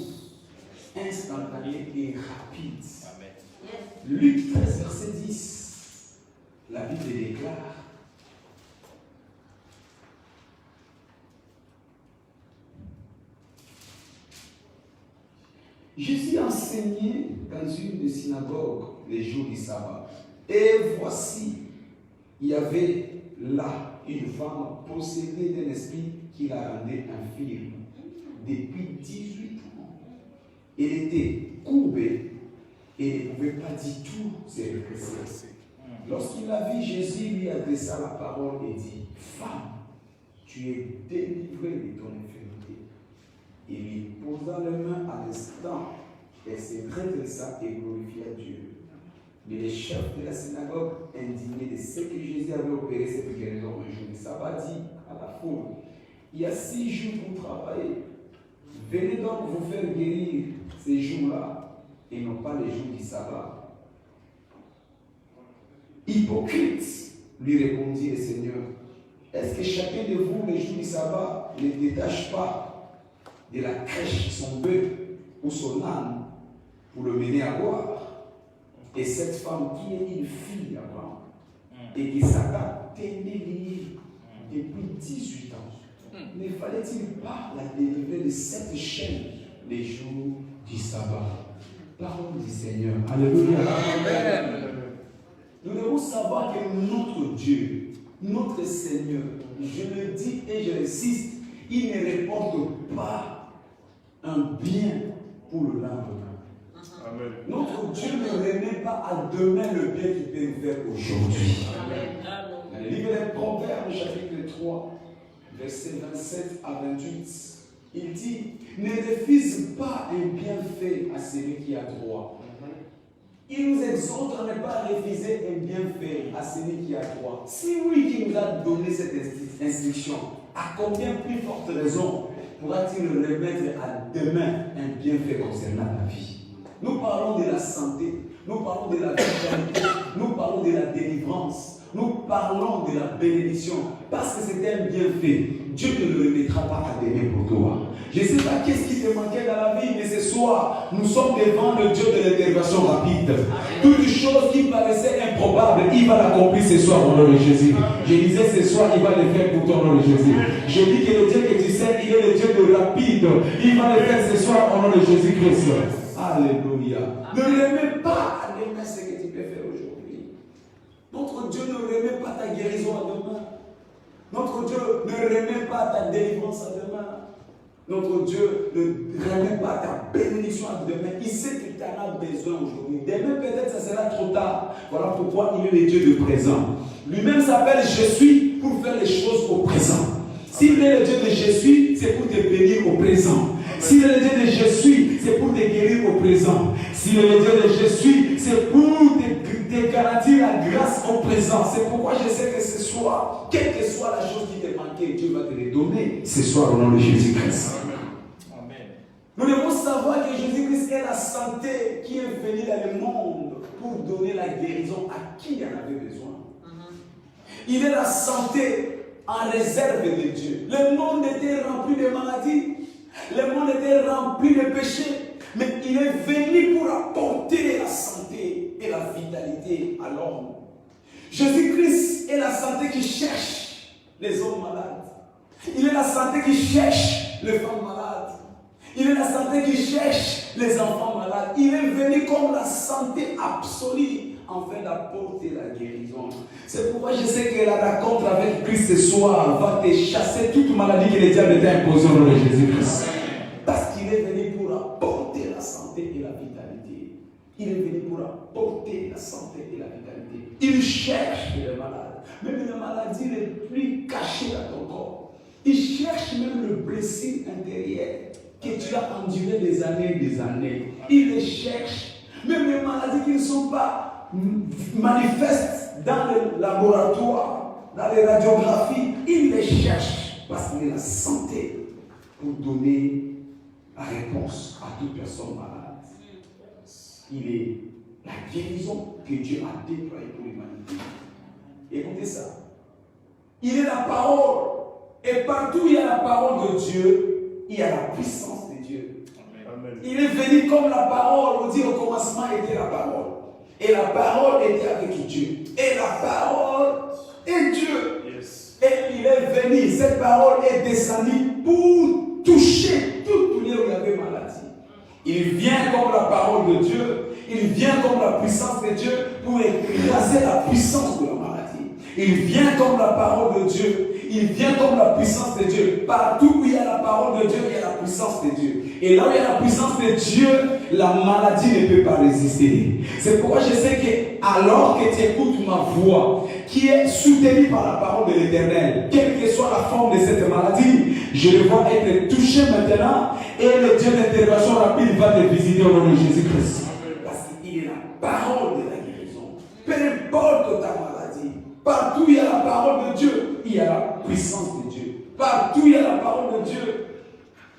instantanée et rapide. Amen. Luc 13, verset 10, la Bible déclare: Jésus enseignait dans une des synagogues les jours du sabbat. Et voici, il y avait là une femme possédée d'un esprit qui la rendait infirme depuis 18 ans. Elle était courbée et ne pouvait pas du tout se redresser. Lorsqu'il la vit, Jésus lui adressa la parole et dit: Femme, tu es délivrée de ton infirmité. Il lui posa les mains à l'instant. Elle se redressa et glorifia Dieu. Mais les chefs de la synagogue, indignés de ce que Jésus avait opéré cette guérison un jour de sabbat, dit à la foule: il y a 6 jours pour travailler. Venez donc vous faire guérir ces jours-là et non pas les jours du sabbat. Hypocrite, lui répondit le Seigneur, est-ce que chacun de vous, les jours du sabbat, ne détache pas de la crèche son bœuf ou son âne pour le mener à boire? Et cette femme qui est une fille d'Abraham et qui Satan tenait liée depuis 18 ans, ne fallait-il pas la délivrer de cette chaîne les jours du sabbat? Parole du Seigneur. Alléluia. Amen. Nous devons savoir que notre Dieu, notre Seigneur, je le dis et je l'insiste, il ne reporte pas un bien pour le lendemain. Amen. Notre Dieu ne remet pas à demain le bien qu'il peut nous faire aujourd'hui. Dans le livre des Proverbes, chapitre 3, versets 27 à 28, il dit: ne refuse pas un bien a droit. Il nous exhorte à ne pas refuser un bienfait à celui qui a droit. Si lui qui nous a donné cette instruction, à combien plus forte raison pourra-t-il remettre à demain un bienfait concernant la vie? Nous parlons de la santé, nous parlons de la vitalité, nous parlons de la délivrance, nous parlons de la bénédiction. Parce que c'est un bienfait, Dieu ne le remettra pas à demain pour toi. Je ne sais pas qu'est-ce qui te manquait dans la vie, mais ce soir, nous sommes devant le Dieu de l'intervention rapide. Toute chose qui paraissait improbable, il va l'accomplir ce soir au nom de Jésus. Je disais ce soir, il va le faire pour toi au nom de Jésus. Je dis que le Dieu que tu sais, il est le Dieu de rapide. Il va le faire ce soir au nom de Jésus-Christ. Alléluia. Ne remets pas à demain ce que tu peux faire aujourd'hui. Notre Dieu ne remet pas ta guérison à demain. Notre Dieu ne remet pas ta délivrance à demain. Notre Dieu ne remet pas ta bénédiction à demain. Il sait que tu en as besoin aujourd'hui. Demain, peut-être, ça sera trop tard. Voilà pourquoi il est le Dieu de présent. Lui-même s'appelle Je suis pour faire les choses au présent. S'il est le Dieu de Je suis, c'est pour te bénir au présent. S'il est le Dieu de Je suis, c'est pour te guérir au présent. S'il est le Dieu de Je suis, c'est pour te garantir la grâce au présent. C'est pourquoi je sais que ce soir, quelle que soit la chose qui te manquait, Dieu va te les donner ce soir au nom de Jésus-Christ. Amen. Nous devons savoir que Jésus-Christ est la santé qui est venue dans le monde pour donner la guérison à qui en avait besoin. Il est la santé en réserve de Dieu. Le monde était rempli de maladies. Le monde était rempli de péchés. Mais il est venu pour apporter la santé et la vitalité à l'homme. Jésus-Christ est la santé qui cherche les hommes malades. Il est la santé qui cherche les femmes malades. Il est la santé qui cherche les enfants malades. Il est venu comme la santé absolue afin d'apporter la guérison. C'est pourquoi je sais que la rencontre avec Christ ce soir va te chasser toute maladie que le diable t'a imposée au nom de Jésus-Christ. Parce qu'il est venu pour apporter la santé et la vitalité. Il est venu pour apporter la santé et la vitalité. Il cherche les malades, même les maladies les plus cachées dans ton corps. Il cherche même le blessure intérieur que tu as enduré des années et des années. Il les cherche. Même les maladies qui ne sont pas manifestes dans le laboratoire, dans les radiographies, il les cherche parce qu'il est la santé pour donner la réponse à toute personne malade. Il est la guérison que Dieu a déployée pour l'humanité. Écoutez ça. Il est la parole. Et partout où il y a la parole de Dieu, il y a la puissance de Dieu. Amen. Il est venu comme la parole. On dit au commencement était la parole. Et la parole était avec Dieu. Et la parole est Dieu. Yes. Et il est venu. Cette parole est descendue pour toucher tout lieu où il y avait maladie. Il vient comme la parole de Dieu. Il vient comme la puissance de Dieu pour écraser la puissance de la maladie. Il vient comme la parole de Dieu. Il vient comme la puissance de Dieu. Partout où il y a la parole de Dieu, il y a la puissance de Dieu. Et là où il y a la puissance de Dieu, la maladie ne peut pas résister. C'est pourquoi je sais que alors que tu écoutes ma voix, qui est soutenue par la parole de l'Éternel, quelle que soit la forme de cette maladie, je le vois être touché maintenant et le Dieu d'intervention rapide va te visiter au nom de Jésus-Christ. Parce qu'il est la parole de la guérison. Peu importe ta maladie, partout où il y a la parole de Dieu, il y a la puissance de Dieu. Partout où il y a la parole de Dieu,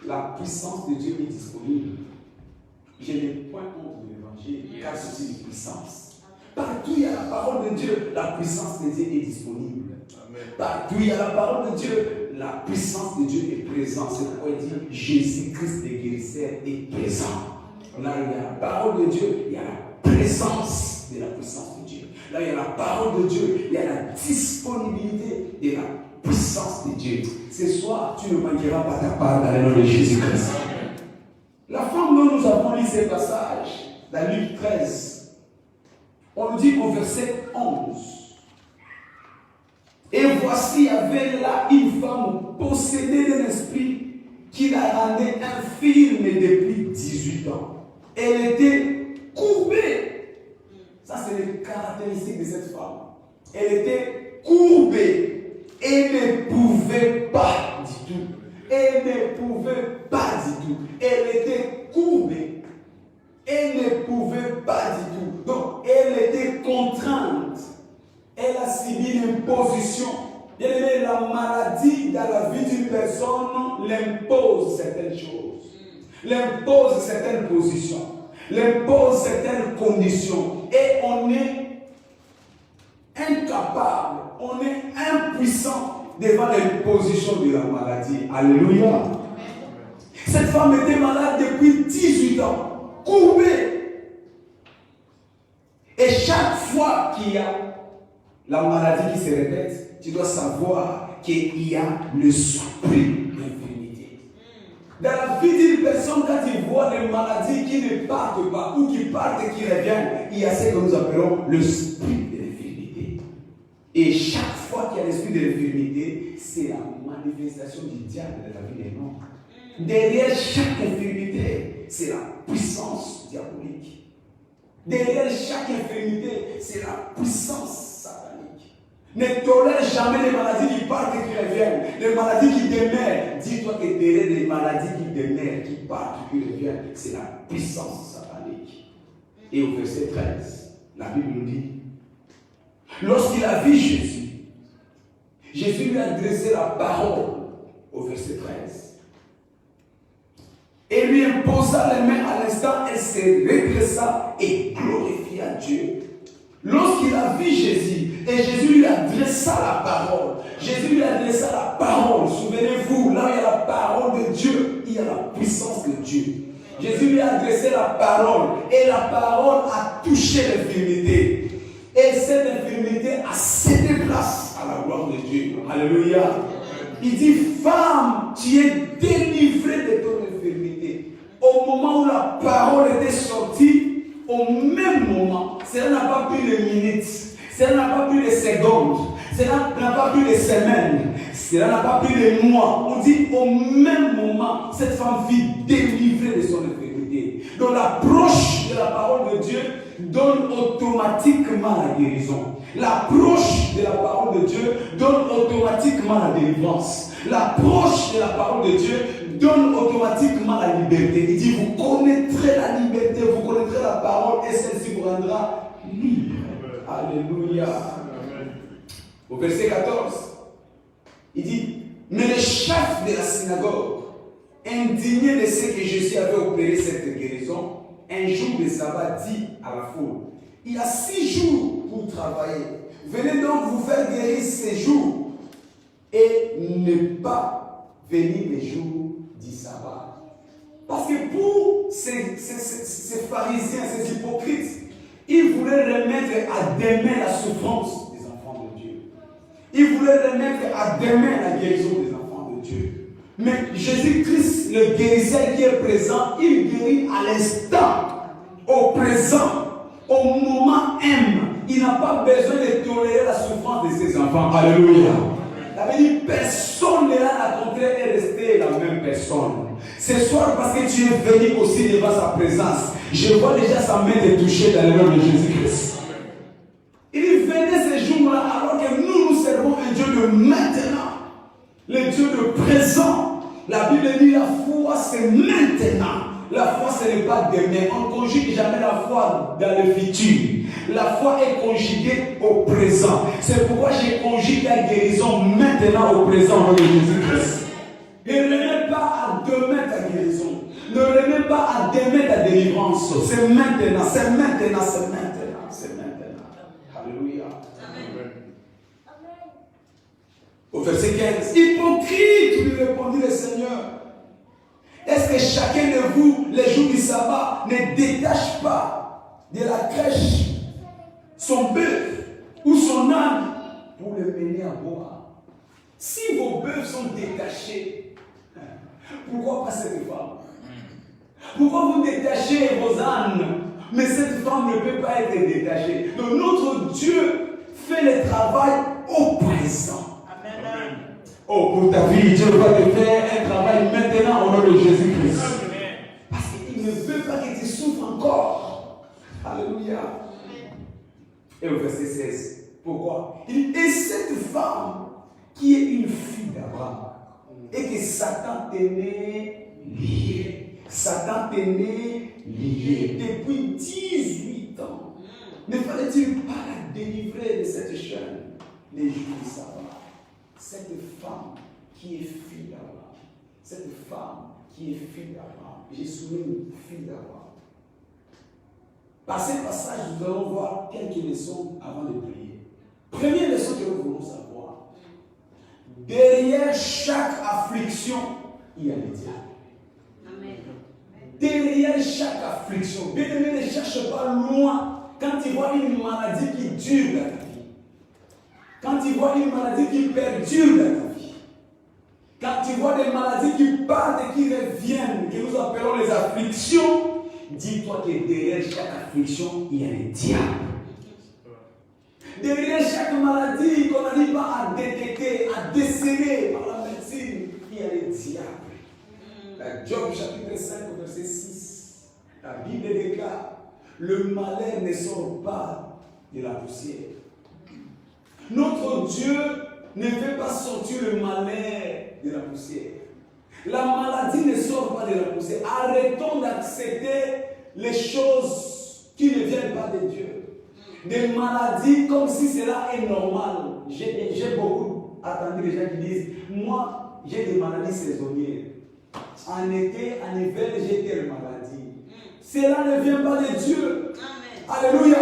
la puissance de Dieu est disponible. Je n'ai point honte de l'évangile, car ceci est une puissance. Partout où il y a la parole de Dieu, la puissance de Dieu est disponible. Amen. Partout où il y a la parole de Dieu, la puissance de Dieu est présente. C'est pourquoi il dit Jésus-Christ le guérisseur est présent. Là où il y a la parole de Dieu, il y a la présence de la puissance de Dieu. Là, il y a la parole de Dieu, il y a la disponibilité de la puissance de Dieu. Ce soir, tu ne manqueras pas ta part dans le nom de Jésus-Christ. La femme dont nous avons lu ces passages, dans Luc 13, on nous dit au verset 11. Et voici, il y avait là une femme possédée d'un esprit qui la rendait infirme depuis 18 ans. Elle était courbée. Ça, c'est les caractéristiques de cette femme. Elle était courbée et ne pouvait pas du tout. Elle ne pouvait pas du tout. Elle était courbée et ne personne l'impose certaines choses, l'impose certaines positions, l'impose certaines conditions. Et on est incapable, on est impuissant devant l'imposition de la maladie. Alléluia. Cette femme était malade depuis 18 ans, courbée. Et chaque fois qu'il y a la maladie qui se répète, tu dois savoir qu'il y a l'esprit d'infirmité. Dans la vie d'une personne, quand il voit des maladies qui ne partent pas ou qui partent et qui reviennent, il y a ce que nous appelons l'esprit de l'infirmité. Et chaque fois qu'il y a l'esprit de l'infirmité, c'est la manifestation du diable dans la vie des hommes. Derrière chaque infirmité, c'est la puissance diabolique. Derrière chaque infirmité, c'est la puissance satanique. Ne tolère jamais les maladies qui partent et qui reviennent. Les maladies qui demeurent. Dis-toi que derrière les maladies qui demeurent, qui partent et qui reviennent, c'est la puissance satanique. Et au verset 13, la Bible nous dit, lorsqu'il a vu Jésus, Jésus lui a adressé la parole au verset 13. Et lui imposa les mains à l'instant, elle se redressa et glorifia Dieu. Lorsqu'il a vu Jésus, et Jésus lui adressa la parole, Jésus lui adressa la parole, souvenez-vous, là où il y a la parole de Dieu, il y a la puissance de Dieu. Jésus lui a adressé la parole, et la parole a touché l'infirmité. Et cette infirmité a cédé place à la gloire de Dieu. Alléluia. Il dit, femme, tu es délivrée de ton infirmité. Au moment où la parole était sortie, au même moment, cela n'a pas pris les minutes, cela n'a pas pris les secondes, cela n'a pas pris les semaines, cela n'a pas pris les mois. On dit, au même moment, cette femme fut délivrée de son infirmité. Donc l'approche de la parole de Dieu donne automatiquement la guérison. L'approche de la parole de Dieu donne automatiquement la délivrance. L'approche de la parole de Dieu donne automatiquement la liberté. Il dit, vous connaîtrez la liberté, vous connaîtrez la parole et celle-ci vous rendra libre. Alléluia. Au verset 14, il dit, mais le chef de la synagogue, indigné de ce que Jésus avait opéré cette guérison, un jour de sabbat dit à la foule, il y a 6 jours pour travailler. Venez donc vous faire guérir ces jours et ne pas venir les jours du sabbat. Parce que pour ces pharisiens, ces hypocrites, ils voulaient remettre à demain la souffrance des enfants de Dieu. Ils voulaient remettre à demain la guérison des enfants de Dieu. Mais Jésus-Christ, le guérisseur qui est présent, il guérit à l'instant, au présent. Au moment M, il n'a pas besoin de tolérer la souffrance de ses enfants. Alléluia. Ça veut dire personne n'est là à contraire et rester la même personne. Ce soir, parce que tu es venu aussi devant sa présence, je vois déjà sa main te toucher dans le nom de Jésus-Christ. Il venait ces jours-là alors que nous servons un Dieu de maintenant, le Dieu de présent. La Bible dit la foi c'est maintenant. La foi, ce n'est pas demain. On ne conjugue jamais la foi dans le futur. La foi est conjuguée au présent. C'est pourquoi j'ai conjugué la guérison maintenant au présent au nom de Jésus-Christ. Ne remets pas à demain ta guérison. Ne remets pas à demain ta délivrance. C'est maintenant, c'est maintenant, c'est maintenant, c'est maintenant. Alléluia. Amen. Au verset 15. Hypocrite, lui répondit le Seigneur. Est-ce que chacun de vous, les jours du sabbat, ne détache pas de la crèche son bœuf ou son âne pour le mener à boire? Si vos bœufs sont détachés, pourquoi pas cette femme? Pourquoi vous détachez vos ânes? Mais cette femme ne peut pas être détachée. Donc notre Dieu fait le travail au présent. Amen. Oh, pour ta vie, Dieu va te faire un travail maintenant au nom de Jésus-Christ. Parce qu'il ne veut pas que tu souffres encore. Alléluia. Et au verset 16, pourquoi? Il dit, et cette femme qui est une fille d'Abraham, et que Satan tenait liée. Satan tenait liée depuis 18 ans. Ne fallait-il pas la délivrer de cette chaîne les jours du sabbat? Cette femme qui est fille d'Abraham. Cette femme qui est fille d'Abraham. J'ai soumis une fille d'Abraham. Par ces passages, nous allons voir quelques leçons avant de prier. Première leçon que nous voulons savoir. Derrière chaque affliction, il y a le diable. Amen. Derrière chaque affliction, bien-aimé, ne cherche pas loin. Quand tu vois une maladie qui dure dans ta vie, quand tu vois une maladie qui perdure dans ta vie, quand tu vois des maladies qui partent et qui reviennent, que nous appelons les afflictions, dis-toi que derrière chaque affliction, il y a le diable. Derrière chaque maladie qu'on n'arrive pas à détecter, à déceler par la médecine, il y a le diable. Job chapitre 5, verset 6. La Bible déclare, le malheur ne sort pas de la poussière. Notre Dieu ne fait pas sortir le malheur de la poussière. La maladie ne sort pas de la poussière. Arrêtons d'accepter les choses qui ne viennent pas de Dieu. Des maladies comme si cela est normal. J'ai beaucoup entendu les gens qui disent, moi j'ai des maladies saisonnières. En été, en hiver, j'ai telle maladie. Cela ne vient pas de Dieu. Amen. Alléluia.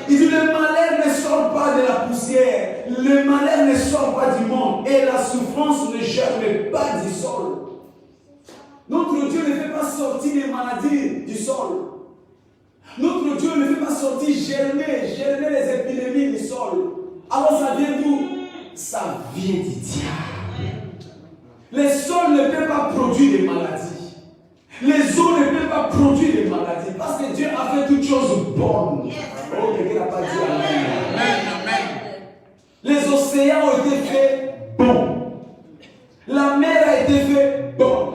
Il dit, le malheur ne sort pas de la poussière. Le malheur ne sort pas du monde. Et la souffrance ne germe pas du sol. Notre Dieu ne fait pas sortir les maladies du sol. Notre Dieu ne fait pas sortir germer les épidémies du sol. Alors ça vient d'où? Ça vient du diable. Les sols ne peuvent pas produire des maladies. Les eaux ne peuvent pas produire des maladies. Parce que Dieu a fait toutes choses bonnes. Oh, quelqu'un n'a pas dit Amen. Amen. Les océans ont été faits bons. La mer a été faite bonne.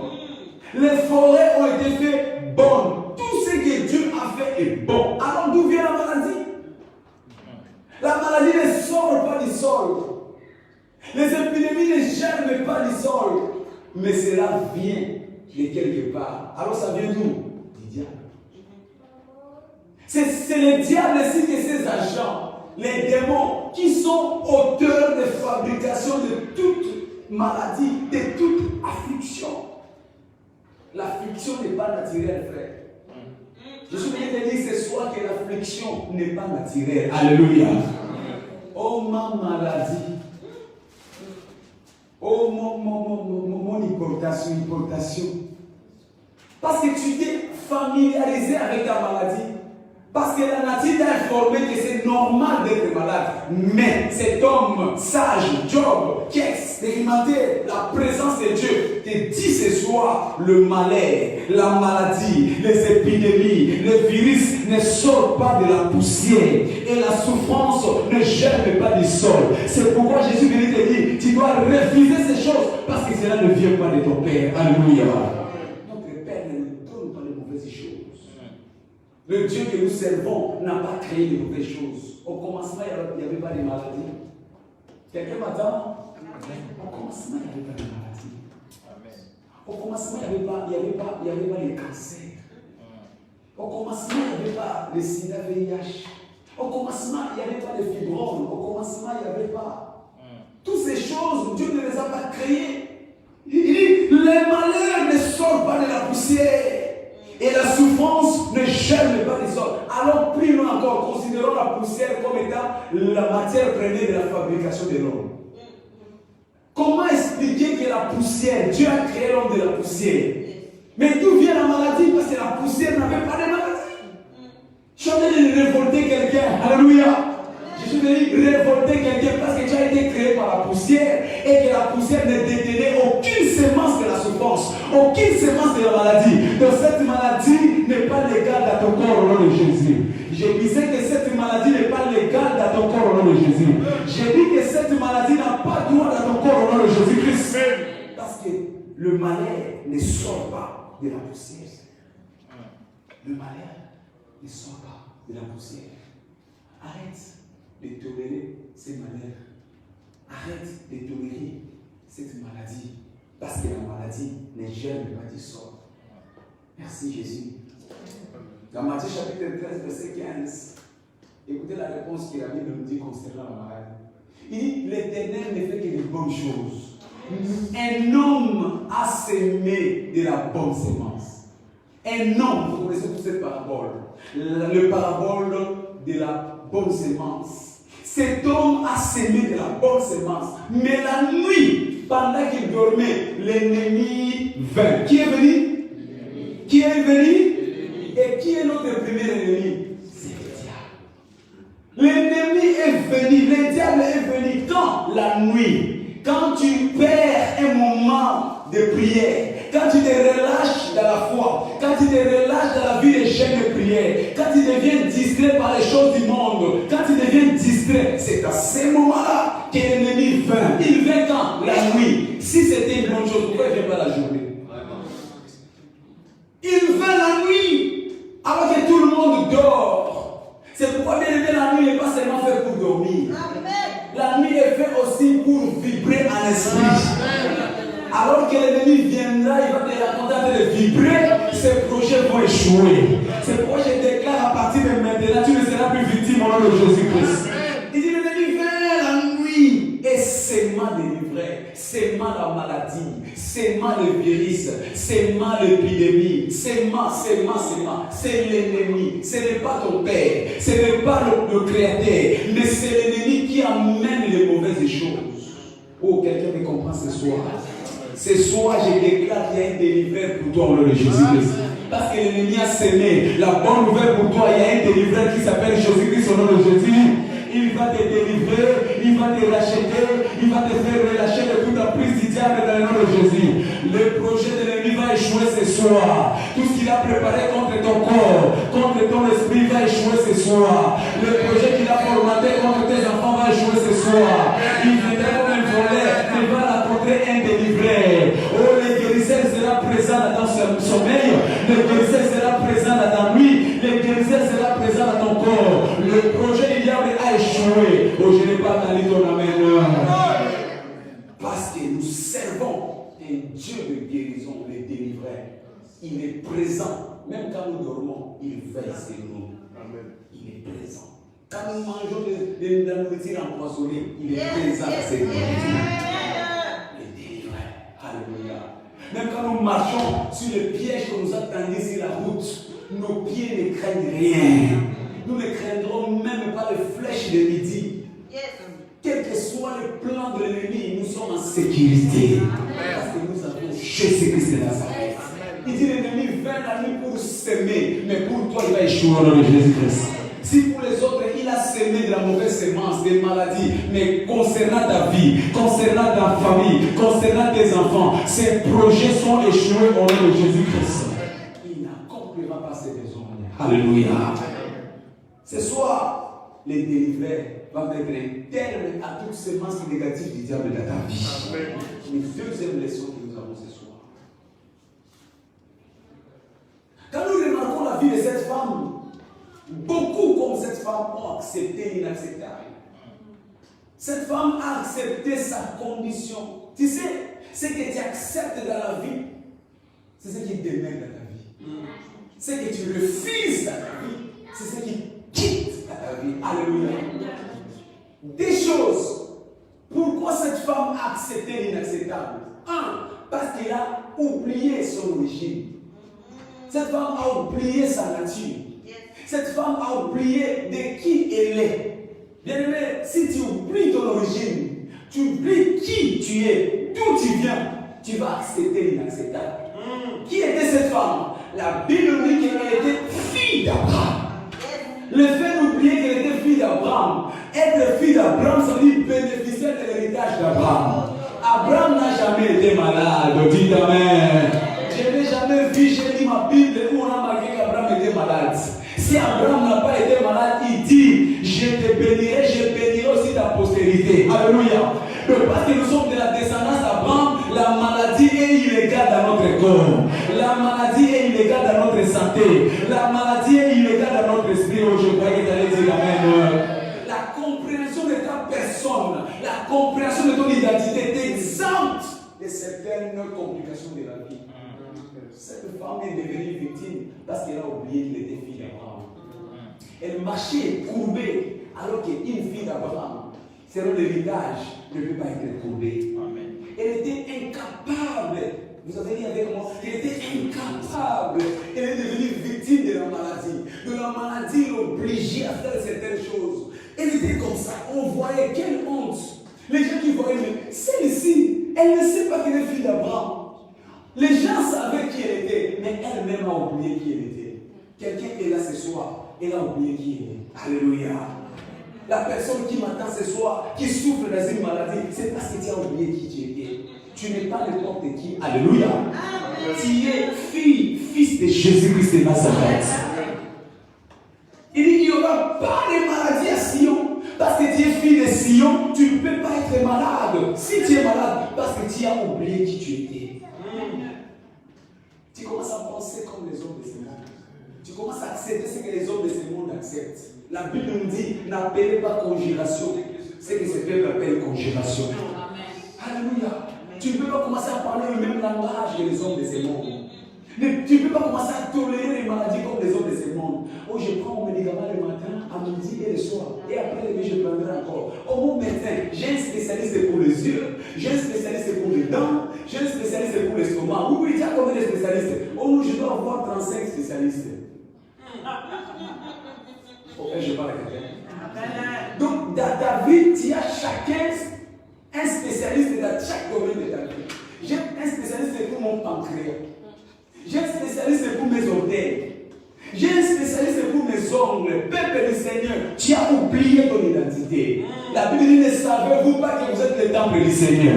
Les forêts ont été faites bonnes. Tout ce que Dieu a fait est bon. Alors d'où vient la maladie? La maladie ne sort pas du sol. Les épidémies ne germent pas du sol. Mais cela vient de quelque part. Alors ça vient d'où? Du diable. C'est le diable ici et ses agents, les démons, qui sont auteurs de fabrication de toute maladie, de toute affliction. L'affliction n'est pas naturelle, frère. Je suis venu te dire ce soir que l'affliction n'est pas naturelle. Alléluia. Oh ma maladie. Oh mon importation. Parce que tu t'es familiarisé avec ta maladie. Parce que la nature t'a informé que c'est normal d'être malade. Mais cet homme sage, Job, qui a expérimenté la présence de Dieu, te dit ce soir, le malheur, la maladie, les épidémies, le virus ne sortent pas de la poussière. Et la souffrance ne germe pas du sol. C'est pourquoi Jésus vient te dire, tu dois refuser ces choses parce que cela ne vient pas de ton Père. Alléluia. Notre Père ne nous donne pas de mauvaises choses. Le Dieu que nous servons n'a pas créé de mauvaises choses. Au commencement, il n'y avait pas de maladie. Quelqu'un m'attend? Au commencement, il n'y avait pas de maladie. Au commencement, il n'y avait pas les cancers. Au commencement, il n'y avait pas le sida VIH. Au commencement, il n'y avait pas de fibromes. Au commencement, il n'y avait pas. Toutes ces choses, Dieu ne les a pas créées. Il dit, les malheurs ne sortent pas de la poussière. Et la souffrance ne germe pas du sol. Alors, prions encore, considérons la poussière comme étant la matière première de la fabrication de l'homme. Comment expliquer que la poussière, Dieu a créé l'homme de la poussière? Mais d'où vient la maladie? Parce que la poussière n'avait pas de maladie. Je suis en train de révolter quelqu'un. Alléluia. Je suis venu révolter quelqu'un parce que tu as été créé par la poussière et que la poussière ne détenait aucune semence de la souffrance, aucune semence de la maladie. Donc cette maladie n'est pas légale dans ton corps au nom de Jésus. Je disais que cette maladie n'est pas légale dans ton corps au nom de Jésus. J'ai dit que cette maladie n'a pas droit dans ton corps au nom de Jésus-Christ. Parce que le malheur ne sort pas de la poussière. Le malheur ne sort pas de la poussière. Arrête de tolérer ces malheurs. Arrête de tolérer cette maladie. Parce que la maladie ne germe pas du sol. Merci Jésus. Dans Matthieu chapitre 13, verset 15, écoutez la réponse que la Bible nous dit concernant la maladie. Il dit, l'Éternel ne fait que de bonnes choses. Un homme a semé de la bonne semence. Un homme, vous connaissez toute cette parabole. Le parabole de la bonne semence. Cet homme a semé de la bonne semence. Mais la nuit, pendant qu'il dormait, l'ennemi vint. Qui est venu? Qui est venu? Et qui est notre premier ennemi? C'est le diable. L'ennemi est venu, le diable est venu quand? La nuit. Quand tu perds un moment de prière, quand tu te relâches dans la foi, quand tu te relâches dans la vie de jeûne de prière, quand tu deviens distrait par les choses du monde, quand tu deviens distrait, c'est à ce moment-là que l'ennemi vient. Il vient quand? La nuit. Si c'était une bonne chose, pourquoi il ne vient pas la journée? Il vient la nuit, alors que tout le monde dort. C'est pourquoi bien aimé, la nuit n'est pas seulement faite pour dormir. La nuit est faite aussi pour vibrer en esprit. Alors que l'ennemi viendra, il va te raconter de vibrer, ces projets vont échouer. C'est pourquoi je déclare à partir de maintenant, tu ne seras plus victime au nom de Jésus-Christ. Il dit l'ennemi vient la nuit et s'aimant délivrer, s'aimant la maladie, s'aimant le virus, s'aimant l'épidémie, s'aimant. C'est l'ennemi. Ce n'est pas ton père, ce n'est pas le créateur, mais c'est l'ennemi qui amène les mauvaises choses. Oh, quelqu'un me comprend ce soir? Ce soir, je déclare qu'il y a un délivreur pour toi au nom de Jésus-Christ. Parce que l'ennemi a semé la bonne nouvelle pour toi. Il y a un délivreur qui s'appelle Jésus-Christ au nom de Jésus. Il va te délivrer, il va te racheter, il va te faire relâcher de toute la prise du diable dans le nom de Jésus. Le projet de l'ennemi va échouer ce soir. Tout ce qu'il a préparé contre ton corps, contre ton esprit va échouer ce soir. Le projet qu'il a formaté contre tes enfants va échouer ce soir. Il viendra comme un voleur, il va rencontrer un délivré. Oh, le guérisseur sera présent dans ton sommeil, le guérisseur sera présent dans ta nuit, le guérisseur sera présent dans ton corps. Le projet du diable a échoué. Oh, je n'ai pas entendu ton amen. Parce que nous servons un Dieu de guérison, le délivreur. Il est présent. Même quand nous dormons, il veille sur nous. Il est présent. Quand nous mangeons de la nourriture empoisonnée, il est présent à cette nourriture. Le délivreur. Alléluia. Même quand nous marchons sur les pièges que nous attendons sur la route, nos pieds ne craignent rien. Nous ne craindrons même pas les flèches de midi. Quel que soit le plan de l'ennemi, nous sommes en sécurité. Parce que nous avons Jésus-Christ de Nazareth. Il dit l'ennemi vient la nuit pour s'aimer, mais pour toi il va échouer au nom de Jésus-Christ. Si pour les autres il a semé de la mauvaise semence, des maladies, mais concernant ta vie, concernant ta famille, concernant tes enfants, ces projets sont échoués au nom de Jésus-Christ. Il n'accomplira pas ses besoins. Alléluia. Ce soir, les délivreurs va mettre un terme à toutes ces semences négatives du diable dans ta vie. Une deuxième leçon que nous avons ce soir. Quand nous remarquons la vie de cette femme, beaucoup comme cette femme ont accepté l'inacceptable. Cette femme a accepté sa condition. Tu sais, ce que tu acceptes dans la vie, c'est ce qui demeure dans ta vie. Ce que tu refuses dans ta vie, c'est ce qui quitte dans ta vie. Alléluia. Des choses. Pourquoi cette femme a accepté l'inacceptable? Un, parce qu'elle a oublié son origine. Cette femme a oublié sa nature. Cette femme a oublié de qui elle est. Bien-aimé, si tu oublies ton origine, tu oublies qui tu es, d'où tu viens, tu vas accepter l'inacceptable. Qui était cette femme? La Bible dit qu'elle était fille d'Abraham. Le fait d'oublier qu'elle était fille d'Abraham, être fille d'Abraham, ça veut dire bénéficier de l'héritage d'Abraham. Abraham n'a jamais été malade. Dites Amen. Je n'ai jamais vu, j'ai lu ma Bible où on a marqué qu'Abraham était malade. Si Abraham n'a pas été malade, il dit, je te bénirai, je bénirai aussi ta postérité. Alléluia. Parce que nous sommes de la descendance d'Abraham, la maladie est illégale dans notre corps. La maladie est illégale dans notre santé. La maladie est illégale dans notre esprit. Oh, je croyais que tu allais dire Amen. La compréhension de ta personne, la compréhension de ton identité t'exempte de certaines complications de la vie. Cette femme est devenue victime parce qu'elle a oublié qu'il était fille d'Abraham. Elle marchait courbée alors qu'une fille d'Abraham, selon l'héritage, ne peut pas être courbée. Elle était incapable. Vous avez dit avec moi, elle était incapable. Elle est devenue victime de la maladie. De la maladie l'obligeait à faire certaines choses. Elle était comme ça. On voyait quelle honte. Les gens qui voyaient, mais celle-ci, elle ne sait pas qu'elle est fille d'Abraham. Les gens savaient qui elle était, mais elle-même a oublié qui elle était. Quelqu'un est là ce soir, elle a oublié qui elle est. Alléluia. La personne qui m'attend ce soir, qui souffre dans une maladie, c'est parce que tu as oublié qui tu étais. Tu n'es pas n'importe qui. Alléluia. Amen. Tu es fils de Jésus-Christ de Nazareth. Il dit qu'il n'y aura pas de maladie à Sion. Parce que tu es fille de Sion, tu ne peux pas être malade. Si tu es malade, parce que tu as oublié qui tu étais. Tu commences à penser comme les hommes de ce monde. Tu commences à accepter ce que les hommes de ce monde acceptent. La Bible nous dit, n'appelez pas congélation. Ce que ce peuple appelle congélation. Alléluia. Tu ne peux pas commencer à parler le même langage que les hommes de ce monde. Tu ne peux pas commencer à tolérer les maladies comme les hommes de ce monde. Oh, je prends mon médicament le matin, à midi et le soir. Et après, je prendrai encore. Oh, mon médecin, j'ai un spécialiste pour les yeux, j'ai un spécialiste pour les dents, j'ai un spécialiste pour l'estomac. Oui, tu as combien de spécialistes? Oh, nous, je dois avoir 35 spécialistes. Ok, je parle à quelqu'un. Donc, dans ta vie, tu as chacun un spécialiste dans chaque domaine de ta vie. J'ai un spécialiste pour mon pancréas. J'ai un spécialiste pour mes orteils. J'ai un spécialiste pour mes ongles. Peuple du Seigneur, tu as oublié ton identité. La Bible dit, ne savez-vous pas que vous êtes le temple du Seigneur?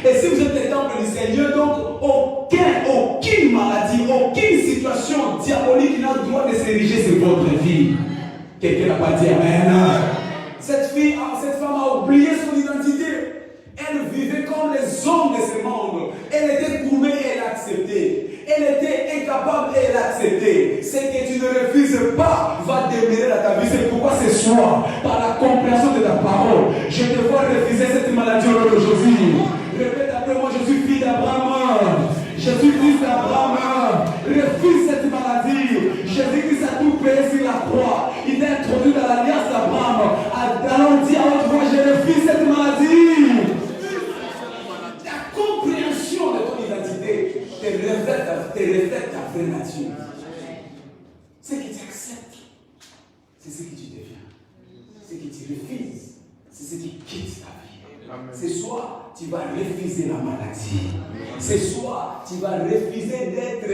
Et si vous êtes le temple du Seigneur, donc aucune maladie, aucune situation diabolique n'a le droit de s'ériger sur votre vie. Quelqu'un n'a pas dit Amen. Cette femme a oublié son identité. Elle vivait comme les hommes de ce monde. Elle était gourmée et elle acceptait. Elle était incapable et elle acceptait. Ce que tu ne refuses pas va demeurer dans ta vie. C'est pourquoi ce soir, par la compréhension de ta parole, je te vois refuser cette maladie au nom de Jésus. Répète après moi, je suis fille d'Abraham. Je suis fils d'Abraham. Refuse cette maladie. Jésus-Christ a tout payé sur la croix. Il t'a introduit dans l'alliance d'Abraham. Alors dis à haute voix, je refuse cette maladie. La compréhension de ton identité te reflète ta vraie nature. Ce que tu acceptes, c'est ce que tu deviens. Ce que tu refuses, c'est ce qui quitte ta vie. Amen. Ce soir, tu vas refuser la maladie. Ce soir, tu vas refuser d'être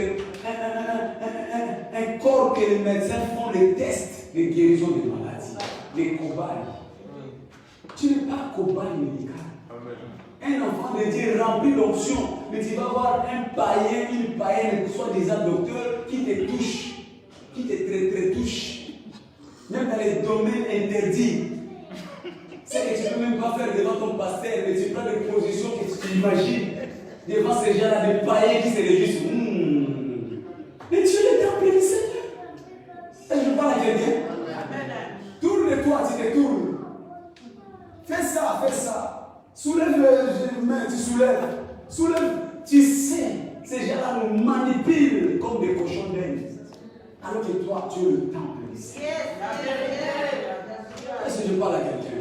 un corps que les médecins font les tests de guérison des maladies, les cobayes. Tu n'es pas cobaye médical. Un enfant de Dieu rempli d'onction, mais tu vas voir un païen, une païenne, soi-disant docteur, qui te touche, qui te touche, même dans les domaines interdits. C'est que tu ne peux même pas faire devant ton pasteur, mais tu prends des positions que tu imagines devant ces gens-là, des païens qui se réjouissent. Mais tu es le temple du Seigneur. Et je parle à quelqu'un. Tourne-toi, tu te tournes. Fais ça, fais ça. Soulève les mains, tu soulèves. Soulève, tu sais, ces gens-là nous manipulent comme des cochons d'Inde. Alors que toi, tu es le temple du Seigneur. Est-ce que je parle à quelqu'un?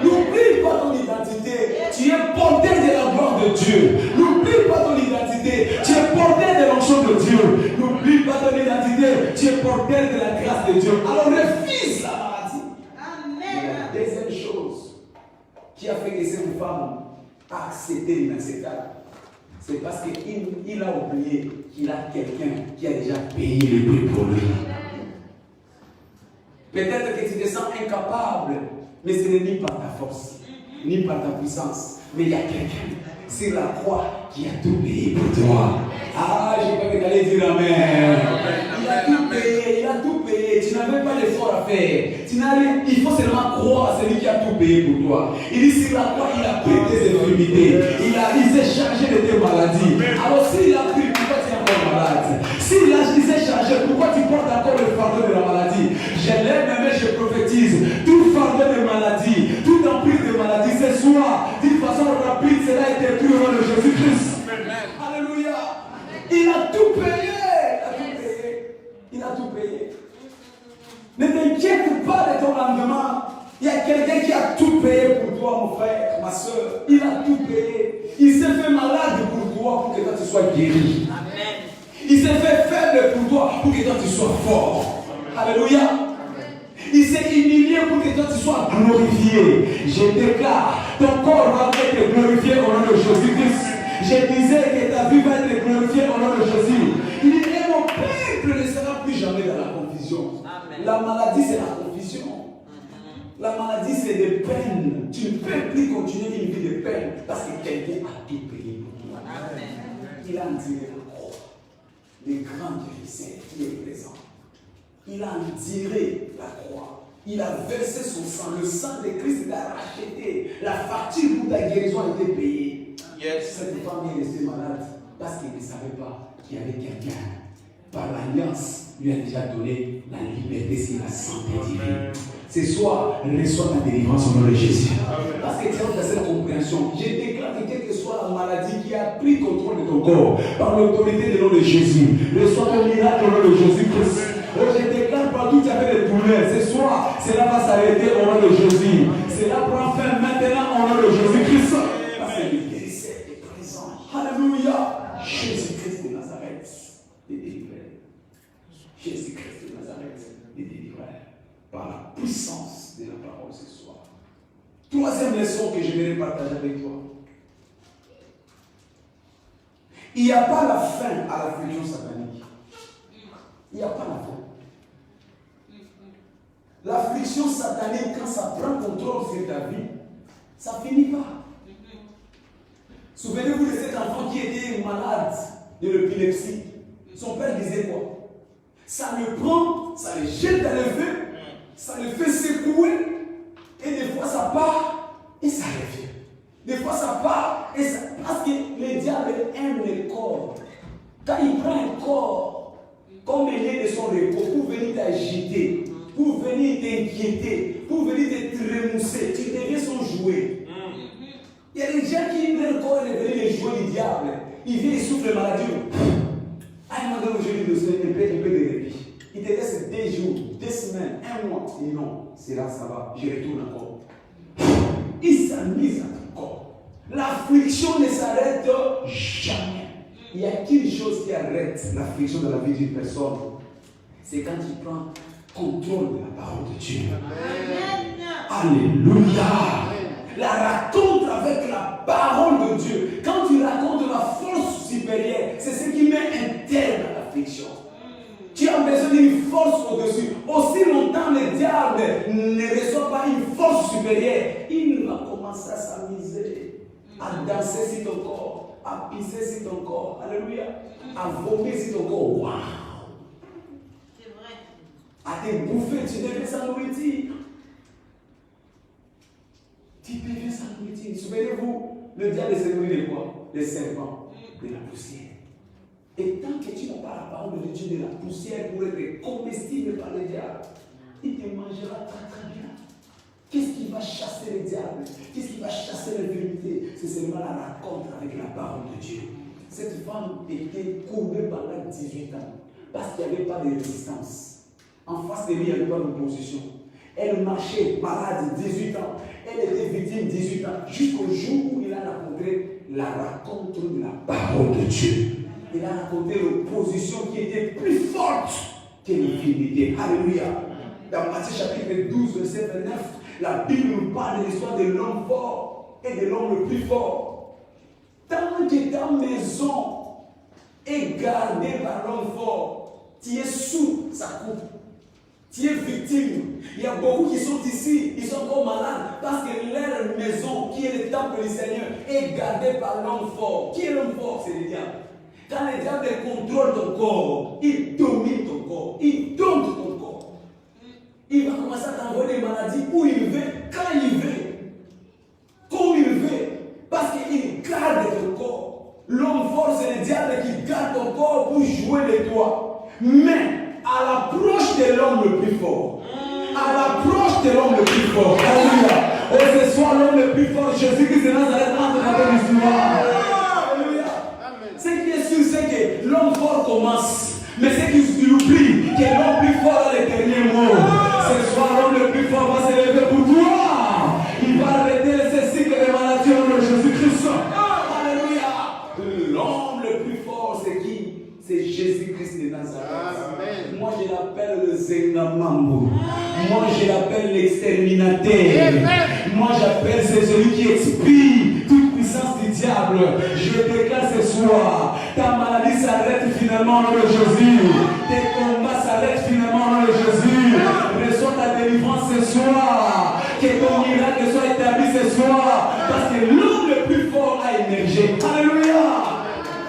N'oublie pas ton identité. Tu es porteur de la gloire de Dieu. N'oublie pas ton identité. Tu es porteur de l'onction de Dieu. N'oublie pas ton identité. Tu es porteur de la grâce de Dieu. Alors refuse la maladie. Amen. La deuxième chose qui a fait que cette femme a accepté l'inacceptable, c'est parce qu'il a oublié qu'il a quelqu'un qui a déjà payé le prix pour lui. Peut-être que tu te sens incapable, mais ce n'est ni par ta force, ni par ta puissance, mais il y a quelqu'un sur la croix qui a tout payé pour toi. Ah, je peux que t'allais dire Amen. Il a tout payé, il a tout payé. Tu n'as même pas d'effort à faire. Il faut seulement croire à celui qui a tout payé pour toi. Il dit sur la croix, il a pris tes infirmités. Il s'est chargé de tes maladies. Alors s'il a pris, pourquoi tu es encore malade? S'il s'est chargé, pourquoi tu portes encore le fardeau de la maladie? Je l'aime, mais je prophétise. Tout fardeau de maladie, toute emprise de maladie, ce soir, d'une façon rapide, cela est détruit au nom de Jésus-Christ. Alléluia. Il a tout payé. Il a tout payé. Ne t'inquiète pas de ton lendemain. Il y a quelqu'un qui a tout payé pour toi, mon frère, ma soeur. Il a tout payé. Il s'est fait malade pour toi pour que toi tu sois guéri. Amen. Il s'est fait faible pour toi pour que toi tu sois fort. Alléluia. Il s'est humilié pour que toi tu sois glorifié. Je déclare, ton corps va être glorifié au nom de Jésus-Christ. Je disais que ta vie va être glorifiée au nom de Jésus. Il dit, et mon peuple ne sera plus jamais dans la confusion. Amen. La maladie, c'est la confusion. La maladie, c'est des peines. Tu ne peux plus continuer une vie de peine parce que quelqu'un a tout payé pour toi. Amen. Il a enduré la croix. Les grands guérisseurs qui est présent. Il a enduré la croix. Il a versé son sang. Le sang de Christ l'a racheté. La facture pour ta guérison a été payée. Yes. Cette femme est restée malade parce qu'elle ne savait pas qu'il y avait quelqu'un. Par l'alliance, lui a déjà donné la liberté, c'est la santé divine. Ce soir, reçois ta délivrance au nom de Jésus. Parce que tu as dans cette compréhension. Je déclare que quelle que soit la maladie qui a pris contrôle de ton corps, par l'autorité du nom de Jésus, reçois ton miracle au nom de Jésus-Christ. Je déclare partout tu avais des douleurs. Ce soir, cela va s'arrêter au nom de Jésus. Cela prend fin maintenant au nom de Jésus-Christ. Parce que le guérisseur est présent. Alléluia. Jésus-Christ de Nazareth est délivré. Jésus-Christ de Nazareth est délivré par la puissance de la parole ce soir. Troisième leçon que j'aimerais partager avec toi. Il n'y a pas la fin à l'affliction satanique. Il n'y a pas la fin. L'affliction satanique, quand ça prend contrôle sur ta vie, ça ne finit pas. Souvenez-vous de cet enfant qui était malade de l'épilepsie. Son père disait quoi? Ça le prend, ça le jette dans le feu, ça le fait secouer, et des fois ça part et ça revient. Des fois ça part et ça. Parce que le diable aime le corps. Quand il prend un corps, comme il est de son repos, pour venir t'agiter, pour venir t'inquiéter, pour venir te remousser, tu deviens son jouet. Il y a des gens qui prennent le corps et deviennent les jouets du diable. Il vient, il souffle maladie. Ah, il m'a donné aujourd'hui de un peu de répit. Il te laisse 2 jours, 2 semaines, 1 mois. Il dit non, c'est là, ça va, je retourne encore. Il s'amuse à ton corps. L'affliction ne s'arrête jamais. Il y a qu'une chose qui arrête l'affliction dans la vie d'une personne. C'est quand tu prends contrôle de la parole de Dieu. Alléluia. La rencontre avec la parole de Dieu. Quand tu racontes la force supérieure, c'est ce qui met un terme à l'affliction. Tu as besoin d'une force au-dessus. Aussi longtemps le diable ne reçoit pas une force supérieure, il va commencer à s'amuser, à danser sur ton corps, à pisser sur ton corps. Alléluia. À vomir sur ton corps. Waouh. C'est vrai. À te bouffer, tu deviens sa nourriture. Tu deviens sa nourriture. Souvenez-vous, le diable se nourrit de quoi? Les serpents, de la poussière. Et tant que tu n'as pas la parole de Dieu, de la poussière pour être comestible par le diable, il te mangera très très bien. Qu'est-ce qui va chasser le diable? Qu'est-ce qui va chasser l'infirmité? C'est seulement la rencontre avec la parole de Dieu. Cette femme était courbée pendant 18 ans parce qu'il n'y avait pas de résistance. En face de lui, il n'y avait pas d'opposition. Elle marchait malade 18 ans. Elle était victime 18 ans. Jusqu'au jour où il a rencontré la rencontre de la parole de Dieu. Il a rencontré l'opposition qui était plus forte que l'infirmité. Alléluia. Dans Matthieu chapitre 12, verset 29, la Bible nous parle de l'histoire de l'homme fort et de l'homme le plus fort. Tant que ta maison est gardée par l'homme fort, tu es sous sa coupe. Tu es victime. Il y a beaucoup qui sont ici, ils sont encore malades parce que leur maison, qui est le temple du Seigneur, est gardée par l'homme fort. Qui est l'homme fort? C'est le diable. Quand le diable contrôle ton corps, il domine ton corps, il dompte ton corps. Il va commencer à t'envoyer des maladies où il veut, quand il veut, comme il veut, parce qu'il garde ton corps. L'homme fort, c'est le diable qui garde ton corps pour jouer de toi. Mais à l'approche de l'homme le plus fort, à l'approche de l'homme le plus fort, alléluia. Et ce soir, l'homme le plus fort, Jésus-Christ de Nazareth, entre dans ton histoire. Ce qui est sûr, c'est que l'homme fort commence. Mais ce qu'il oublie, que l'homme plus fort a les derniers mots. Ce soir, l'homme le plus fort va se lever pour toi. vous. Moi, je l'appelle l'exterminateur. Moi, j'appelle c'est celui qui expie toute puissance du diable. Je déclare ce soir, ta maladie s'arrête finalement dans le Jésus. Tes combats s'arrêtent finalement dans le Jésus. Reçois ta délivrance ce soir. Que ton miracle soit établi ce soir. Parce que l'homme le plus fort a émergé. Alléluia.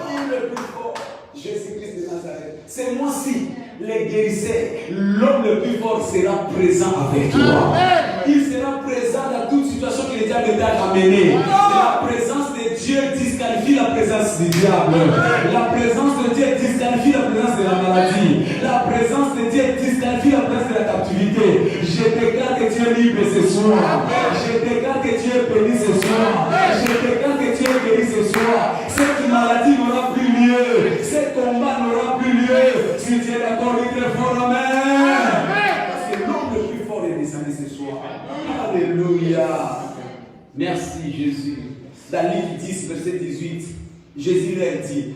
L'homme le plus fort, Jésus-Christ de Nazareth. C'est moi-ci, les guérisseurs. L'homme le plus fort sera présent avec toi. Il sera présent dans toute situation que le diable t'a amené. La présence de Dieu disqualifie la présence du diable. La présence de Dieu disqualifie la présence de la maladie. La présence de Dieu disqualifie la présence de la captivité. Je déclare que tu es libre ce soir. Je déclare que tu es béni ce soir. Je déclare que tu es guéri ce soir. Cette maladie n'aura plus lieu. Ce combat n'aura plus lieu. Si tu es d'accord, dis très fort, amen. Parce que l'homme le plus fort est descendu ce soir. Alléluia. Merci Jésus. Dans Luc 10, verset 18, Jésus leur dit,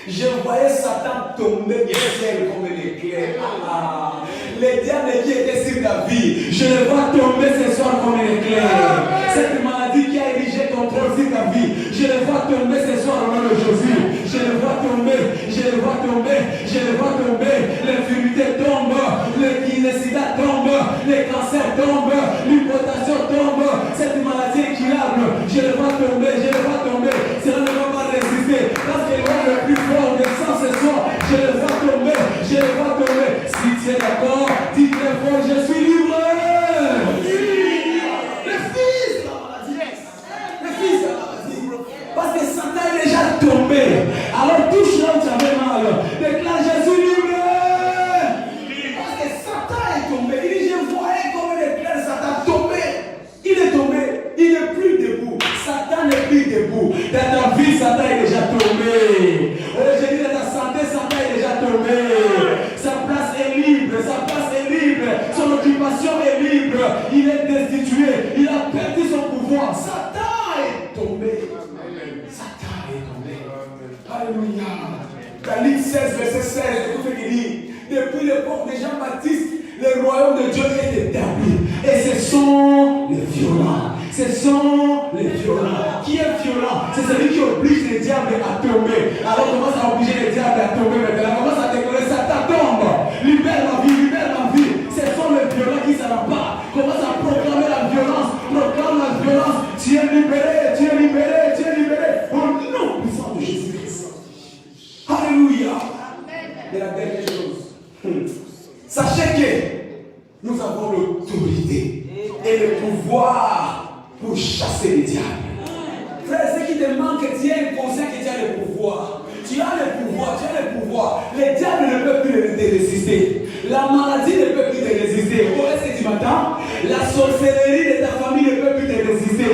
je voyais Satan tomber du ciel comme un éclair. Les diables qui étaient sur ta vie, je les vois tomber ce soir comme un éclair. Cette maladie qui a érigé contrôle sur ta vie, je les vois tomber ce soir au nom de Jésus. Je les vois tomber, je les vois tomber, je les vois tomber. L'infirmité tombe, le sida tombe, les cancers tombent, l'hypotension tombe. Cette maladie incurable, je les vois tomber, je les vois tomber. Cela ne va pas résister. Parce que l'homme le plus fort descend ce soir. Je les vois tomber, je les vois tomber. Si tu es d'accord, dis très fort, je suis libre. Le fils de la maladie. Le fils de la maladie. Parce que Satan est déjà tombé. Alors touche là où tu avais mal. Déclare, je suis libre. Parce que Satan est tombé. Il dit, je voyais comme un éclair Satan tomber. Il est tombé. Il n'est plus debout. Satan n'est plus debout. Dans ta vie, Satan est déjà tombé. Aujourd'hui, dans ta santé, Satan est déjà tombé. Sa place est libre. Sa place est libre. Son occupation est libre. Il est destitué. Il a perdu son pouvoir. Satan est tombé. Satan est tombé. Alléluia. Dans Luc 16, verset 16, écoutez ce qu'il dit. Depuis l'époque de Jean-Baptiste, le royaume de Dieu est établi. Et ce sont les violents. Ce sont les violents. Qui est violent? C'est celui qui oblige les diables à tomber. Alors commence à obliger les diables à tomber maintenant. Commence à décorer Satan tombe. Libère ma vie, libère ma vie. Ce sont les violents qui s'en pas. Commence à proclamer la violence. Proclame la violence. Tu es libéré, tu es libéré, tu es libéré. Au nom puissant de Jésus-Christ. Alléluia. Et la dernière chose. Sachez que nous avons l'autorité et le pouvoir pour chasser les diables. Frère, ce qui te manque, tu es inconscient que tu as le pouvoir. Tu as le pouvoir, tu as le pouvoir. Les diables ne peuvent plus te résister. La maladie ne peut plus te résister. Est-ce que tu m'entends? La sorcellerie de ta famille ne peut plus te résister.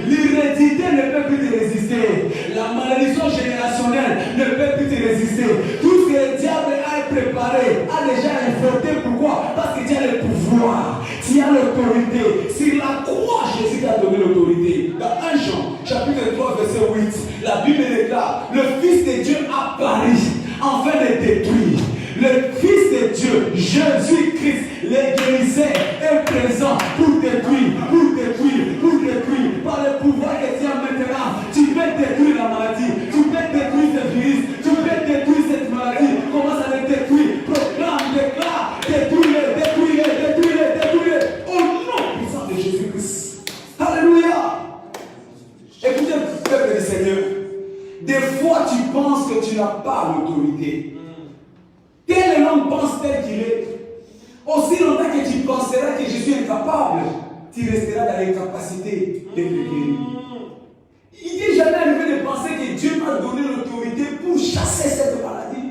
L'hérédité ne peut plus te résister. La malédiction générationnelle ne peut plus te résister. Tout ce que le diable a préparé, a déjà inventé. Pourquoi? Parce que tu as le pouvoir. Tu as l'autorité. Sur la croix, Jésus t'a donné l'autorité. Dans 1 Jean, chapitre 3, verset 8, la Bible déclare, le Fils de Dieu a paru afin de détruire. Le Fils de Dieu, Jésus-Christ, le guérisseur, est présent pour détruire, pour détruire, pour détruire. Par le pouvoir que tu as maintenant, tu peux détruire la maladie, tu peux détruire ce virus, tu peux détruire cette maladie. Commence à le détruire, proclame, déclare, détruis-le, détruis-le, détruis-le, détruis-le. Au nom puissant de Jésus-Christ. Alléluia. Écoutez, peuple du Seigneur, des fois tu penses que tu n'as pas l'autorité. Tel l'homme pense tel qu'il est. Aussi longtemps que tu penseras que je suis incapable, tu resteras dans l'incapacité d'être guéri. Il n'est jamais arrivé de penser que Dieu m'a donné l'autorité pour chasser cette maladie.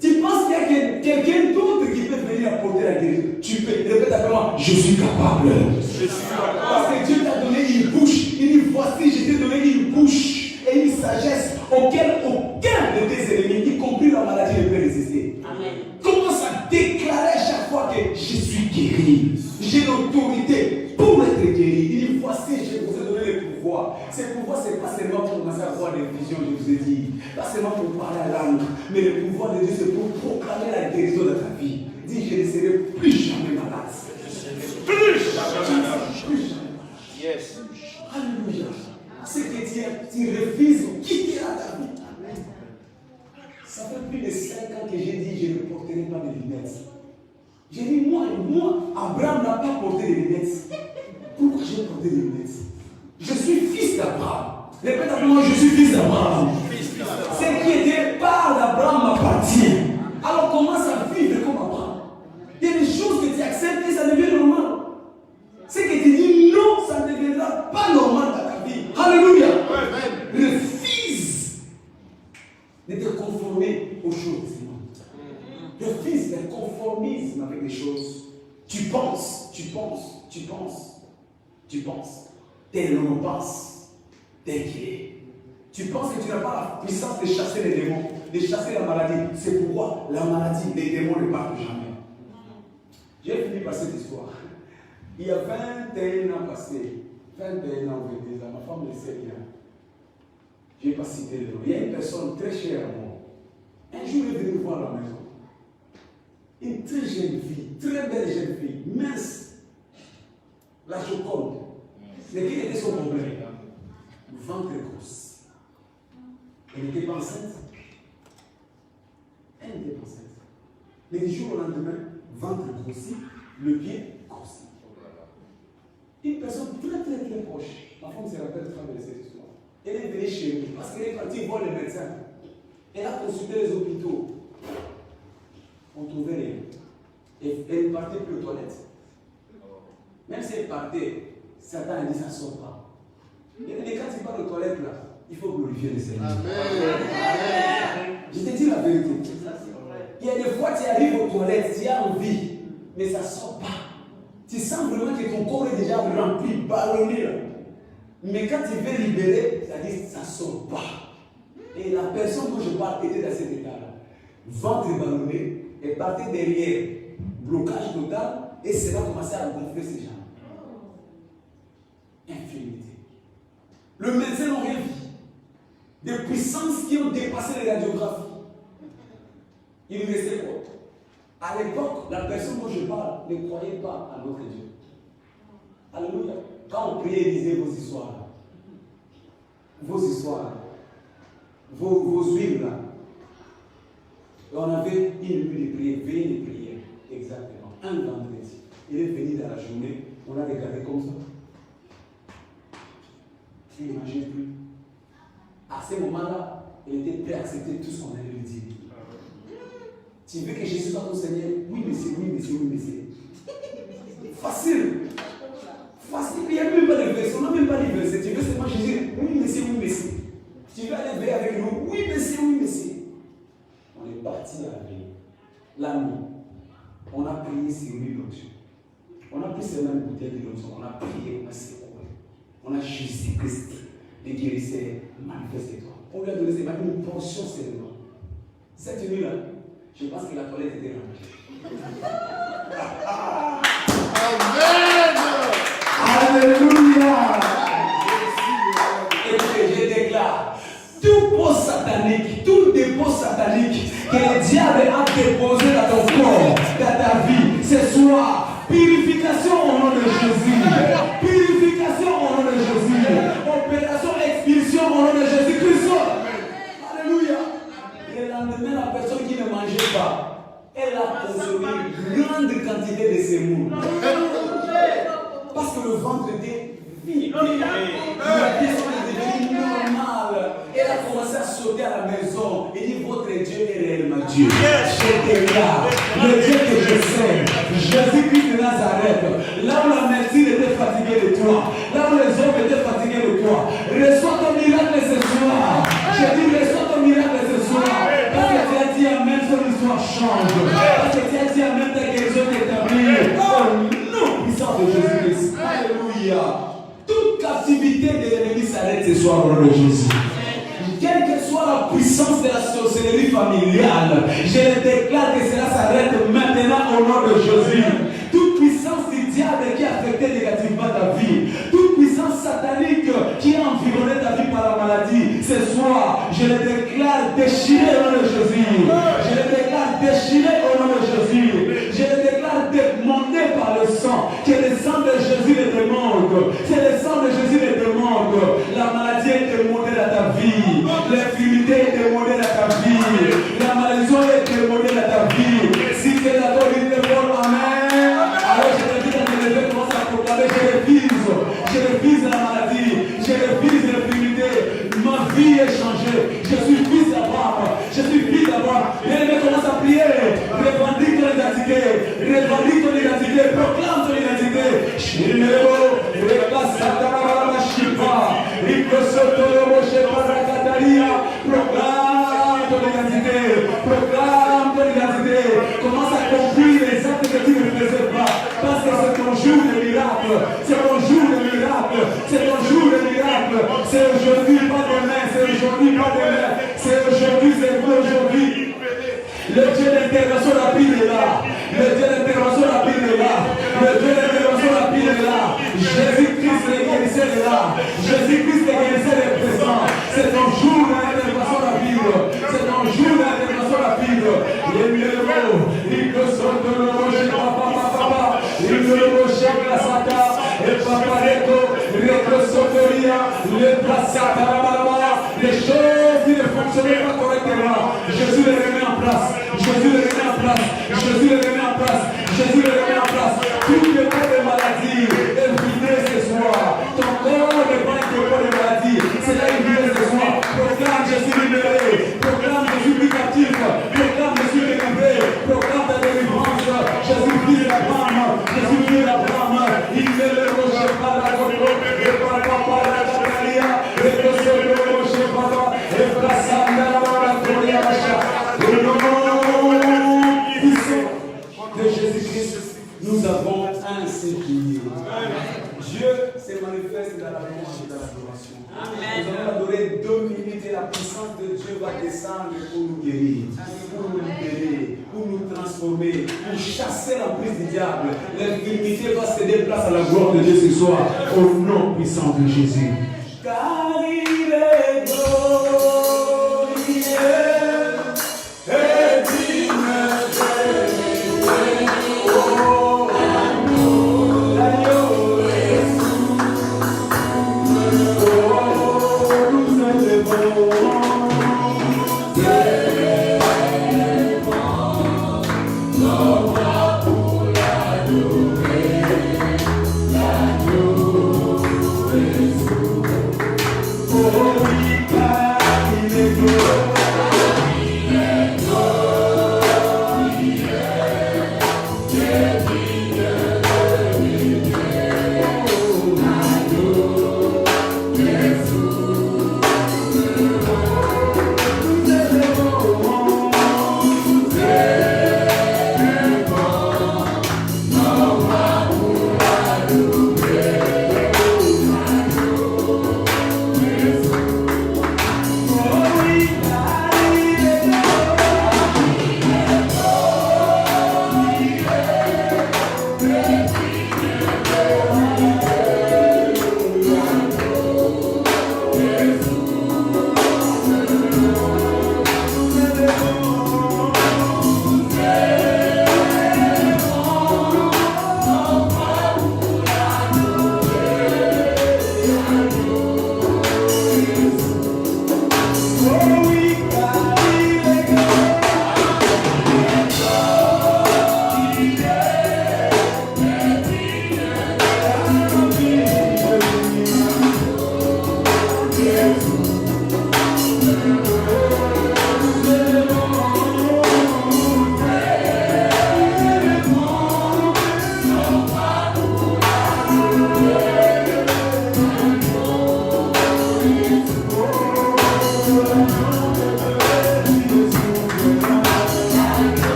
Tu penses qu'il y a quelqu'un d'autre qui peut venir apporter la guérison. Tu peux, répète après moi, je suis capable. Parce que Dieu t'a donné une bouche. Il dit, voici, je t'ai donné une bouche et une sagesse auquel aucun de tes ennemis, y compris la maladie, ne peut résister. Amen. Commence à déclarer chaque fois que je suis guéri. J'ai l'autorité pour être guéri. Il dit, voici, je vous ai donné le pouvoir. Ce pouvoir, ce n'est pas seulement pour commencer à avoir des visions, je vous ai dit. Pas seulement pour parler la langue. Mais le pouvoir de Dieu, c'est pour proclamer la guérison de ta vie. dis, je ne serai plus jamais malade. Plus jamais. Yes. Alléluia. Ce que tu refuses, quittera ta vie. Ça fait plus de 5 ans que j'ai dit, je ne porterai pas de lunettes. J'ai dit, moi, Abraham n'a pas porté de lunettes. Pourquoi j'ai porté des lunettes? Je suis fils d'Abraham. Répète après moi, je suis fils d'Abraham. Ce qui était part d'Abraham m'appartient. Alors commence à vivre comme Abraham. Il y a des choses que tu acceptes et ça devient normal. Ce que tu dis non, ça ne deviendra pas normal dans ta vie. Alléluia. Refuse de te conformer aux choses. Refuse d'un conformisme avec les choses. Tu penses. Tel homme pense, tel qu'il est. Tu penses que tu n'as pas la puissance de chasser les démons, de chasser la maladie. C'est pourquoi la maladie, les démons ne partent jamais. J'ai fini par cette histoire. Il y a 21 ans passés, 21 ans, 22 ans, ma femme le sait bien. Je n'ai pas cité le nom. Il y a une personne très chère à moi. Un jour, elle est venue me voir à la maison. Une très jeune fille, très belle jeune fille, mince, la choconde. Mais quel était son problème? Le ventre grosse. Elle n'était pas enceinte. Elle n'était pas enceinte. Mais du jour au lendemain, ventre grossi, le pied grossi. Une personne très proche. Ma femme se rappelle de cette histoire. Elle est venue chez nous parce qu'elle est partie voir les médecins. Elle a consulté les hôpitaux. On trouvait rien. Et elle ne partait plus aux toilettes. Même si elle partait, Satan a dit ça ne sort pas. Et quand tu pars aux toilettes là, il faut glorifier le Seigneur. Amen. Je te dis la vérité. Il y a des fois tu arrives aux toilettes, tu as envie, mais ça ne sort pas. Tu sens vraiment que ton corps est déjà rempli, ballonné là. Mais quand tu veux libérer, ça dit ça ne sort pas. Et la personne dont je parle était dans cet état-là. Ventre ballonné, et partait derrière, blocage total, et cela commençait à gonfler ses jambes. Infirmité. Le médecin n'a rien vu. Des puissances qui ont dépassé les radiographies. Il lui restait quoi? À l'époque, la personne dont je parle ne croyait pas à notre Dieu. Alléluia. Quand on priait, lisez vos histoires. Vos huiles là. Et on avait une nuit de prière, veille de prière. Exactement. Un vendredi. Il est venu dans la journée, on a regardé comme ça. Il n'imaginait plus. À ce moment-là, il était prêt à accepter tout ce qu'on allait lui dire. Tu veux que Jésus soit ton Seigneur? Oui, monsieur. Facile. Il n'y a même pas de verset. On n'a même pas de verset. Tu veux seulement Jésus? Oui, monsieur. Tu veux aller veiller avec nous? Oui, monsieur. On est parti à la veille. La nuit. On a prié sur lui l'autre. On a pris seulement une bouteille de l'autre. On a prié, on a secoué. On a Jésus-Christ, le guérisseur, manifeste-toi. On lui a donné une portion seulement. Cette nuit-là, je pense que la toilette était remplie. Amen! Alléluia! Et je déclare, tout pot satanique, tout dépôt satanique que le diable a déposé dans ton corps, dans ta vie, ce soir, purification au nom de Jésus. Purification au nom de Jésus. Opération expulsion au nom de Jésus-Christ. Alléluia. Et le lendemain, la personne qui ne mangeait pas, elle a consommé une grande quantité de semoule. Parce que le ventre était vide. La personne est devenue normale. Elle a commencé à sauter à la maison. Et dit, votre Dieu est réellement Dieu. Je déclare, le Dieu que je sais, Jésus-Christ de Nazareth, là où la médecine était fatiguée de toi, là où les hommes étaient fatigués de toi, reçois ton miracle ce soir. Je dis, reçois ton miracle ce soir. Parce que tu as dit Amen, son histoire change. Parce que tu as dit Amen, ta guérison est établie. Oh non, puissance de Jésus-Christ. Alléluia. Toute captivité de l'ennemi s'arrête ce soir au nom de Jésus. Quelle que soit la puissance de la sorcellerie familiale, je le déclare que cela s'arrête maintenant au nom de Jésus. Toute puissance du diable qui a affecté négativement ta vie, toute puissance satanique qui a environné ta vie par la maladie, ce soir, je le déclare déchiré au nom de Jésus. Je le déclare déchiré au nom de Jésus. Je le sang. Que le sang de Jésus les demande. Que le sang de Jésus les demande. La maladie est demandée à ta vie. L'infirmité est demandée à ta vie. La maladie est demandée à ta vie. Si tu es d'accord, il te faut amen. Alors je te dis dans tes levées, commence à proclamer, je refuse la maladie, je refuse l'infirmité. Ma vie est changée. Je suis fils d'Abraham. Je suis fils d'Abraham. Bien-aimé, commence à prier. Revendique ton identité. Revendique ton identité. Proclame ton identité. Proclame ton identité. Proclame ton identité. Commence à accomplir les actes que tu ne faisais pas. Parce que c'est ton jour de miracle. C'est ton jour de miracle. C'est ton jour de miracle. C'est aujourd'hui, pas demain. C'est aujourd'hui, pas demain. C'est aujourd'hui, c'est aujourd'hui. Le Dieu d'intervention rapide est là. Le Dieu d'intervention rapide est là. Le Dieu d'intervention rapide est là. Jésus-Christ le guérisseur est là. Jésus-Christ le guérisseur est présent. C'est ton jour d'intervention rapide. C'est ton jour d'intervention rapide. Il peut sortir le rocher, papa. Il peut le rocher, la sata. Et papa, les choses qui ne fonctionnaient pas correctement, Jésus les remet en place. Jésus les remet en place. Jésus les remet en place. Jésus les remet en place. Tout le corps de maladie est vidé ce soir. Ton corps n'est pas un corps de maladie. C'est là une vidé ce soir. Proclame Jésus libéré. Proclame Jésus plus proclame Jésus délivré. Proclame ta délivrance. Jésus fils d'Abraham. Jésus fils d'Abraham. Il est le rocher par la côte. Et par la Catalia. Et le seul rocher par la. Et Brassanda la Gloria Macha. Au nom puissant de Jésus-Christ, nous avons ainsi prié. Dieu se manifeste dans la louange et dans l'adoration. Nous allons adorer 2 minutes et la puissance de Dieu va descendre pour nous guérir, pour nous libérer, pour nous transformer, pour chasser l'emprise du diable. L'infirmité va céder place à la gloire de Dieu ce soir, au nom puissant de Jésus. Car il est glorieux et digne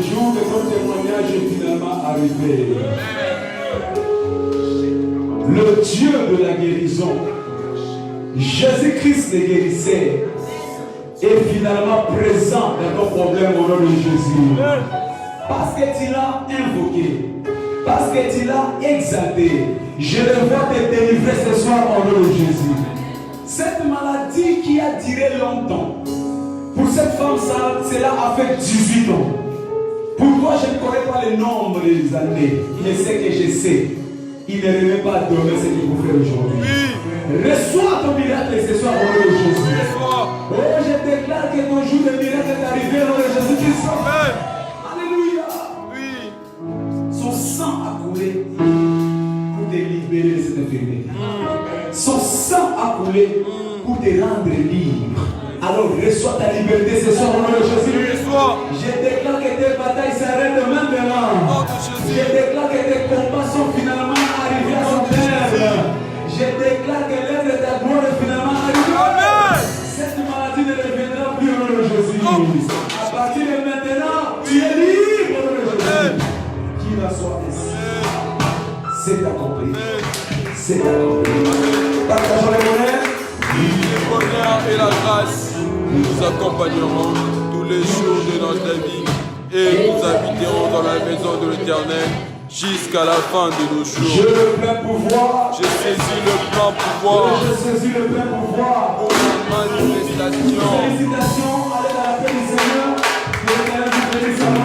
jour de ton témoignage est finalement arrivé. Le Dieu de la guérison, Jésus-Christ les guérissait, est finalement présent dans ton problème au nom de Jésus. Parce que tu l'as invoqué, parce que tu l'as exalté, je le vois te délivrer ce soir au nom de Jésus. Cette maladie qui a duré longtemps, pour cette femme, cela a fait 18 ans. Pour toi, je ne connais pas le nombre des années, mais ce que je sais, il ne remet pas demain ce qu'il vous fait aujourd'hui. Reçois ton miracle ce soir au nom de Jésus. Oh, je déclare que ton jour de miracle est arrivé au nom de Jésus-Christ. Alléluia. Son sang a coulé pour te libérer de cette infirmité. Son sang a coulé pour te rendre libre. Alors reçois ta liberté ce soir au nom de Jésus. Je déclare que tes batailles s'arrêtent maintenant. Je déclare que tes combats sont finalement arrivés à son terme. Je déclare que l'œuvre de ta gloire est finalement arrivée. Cette maladie ne reviendra plus au nom de Jésus. À partir de maintenant, tu es libre au nom de Jésus. Qu'il en soit ainsi. C'est accompli. C'est accompli. Partageons les monnaies. Le bonheur et la grâce nous accompagneront tous les jours de notre vie et nous habiterons dans la maison de l'Éternel jusqu'à la fin de nos jours. J'ai le plein pouvoir. Je saisis le plein pouvoir Je saisis le plein pouvoir. pour la manifestation. Félicitations, allez dans la paix du Seigneur. Que l'Éternel vous bénisse.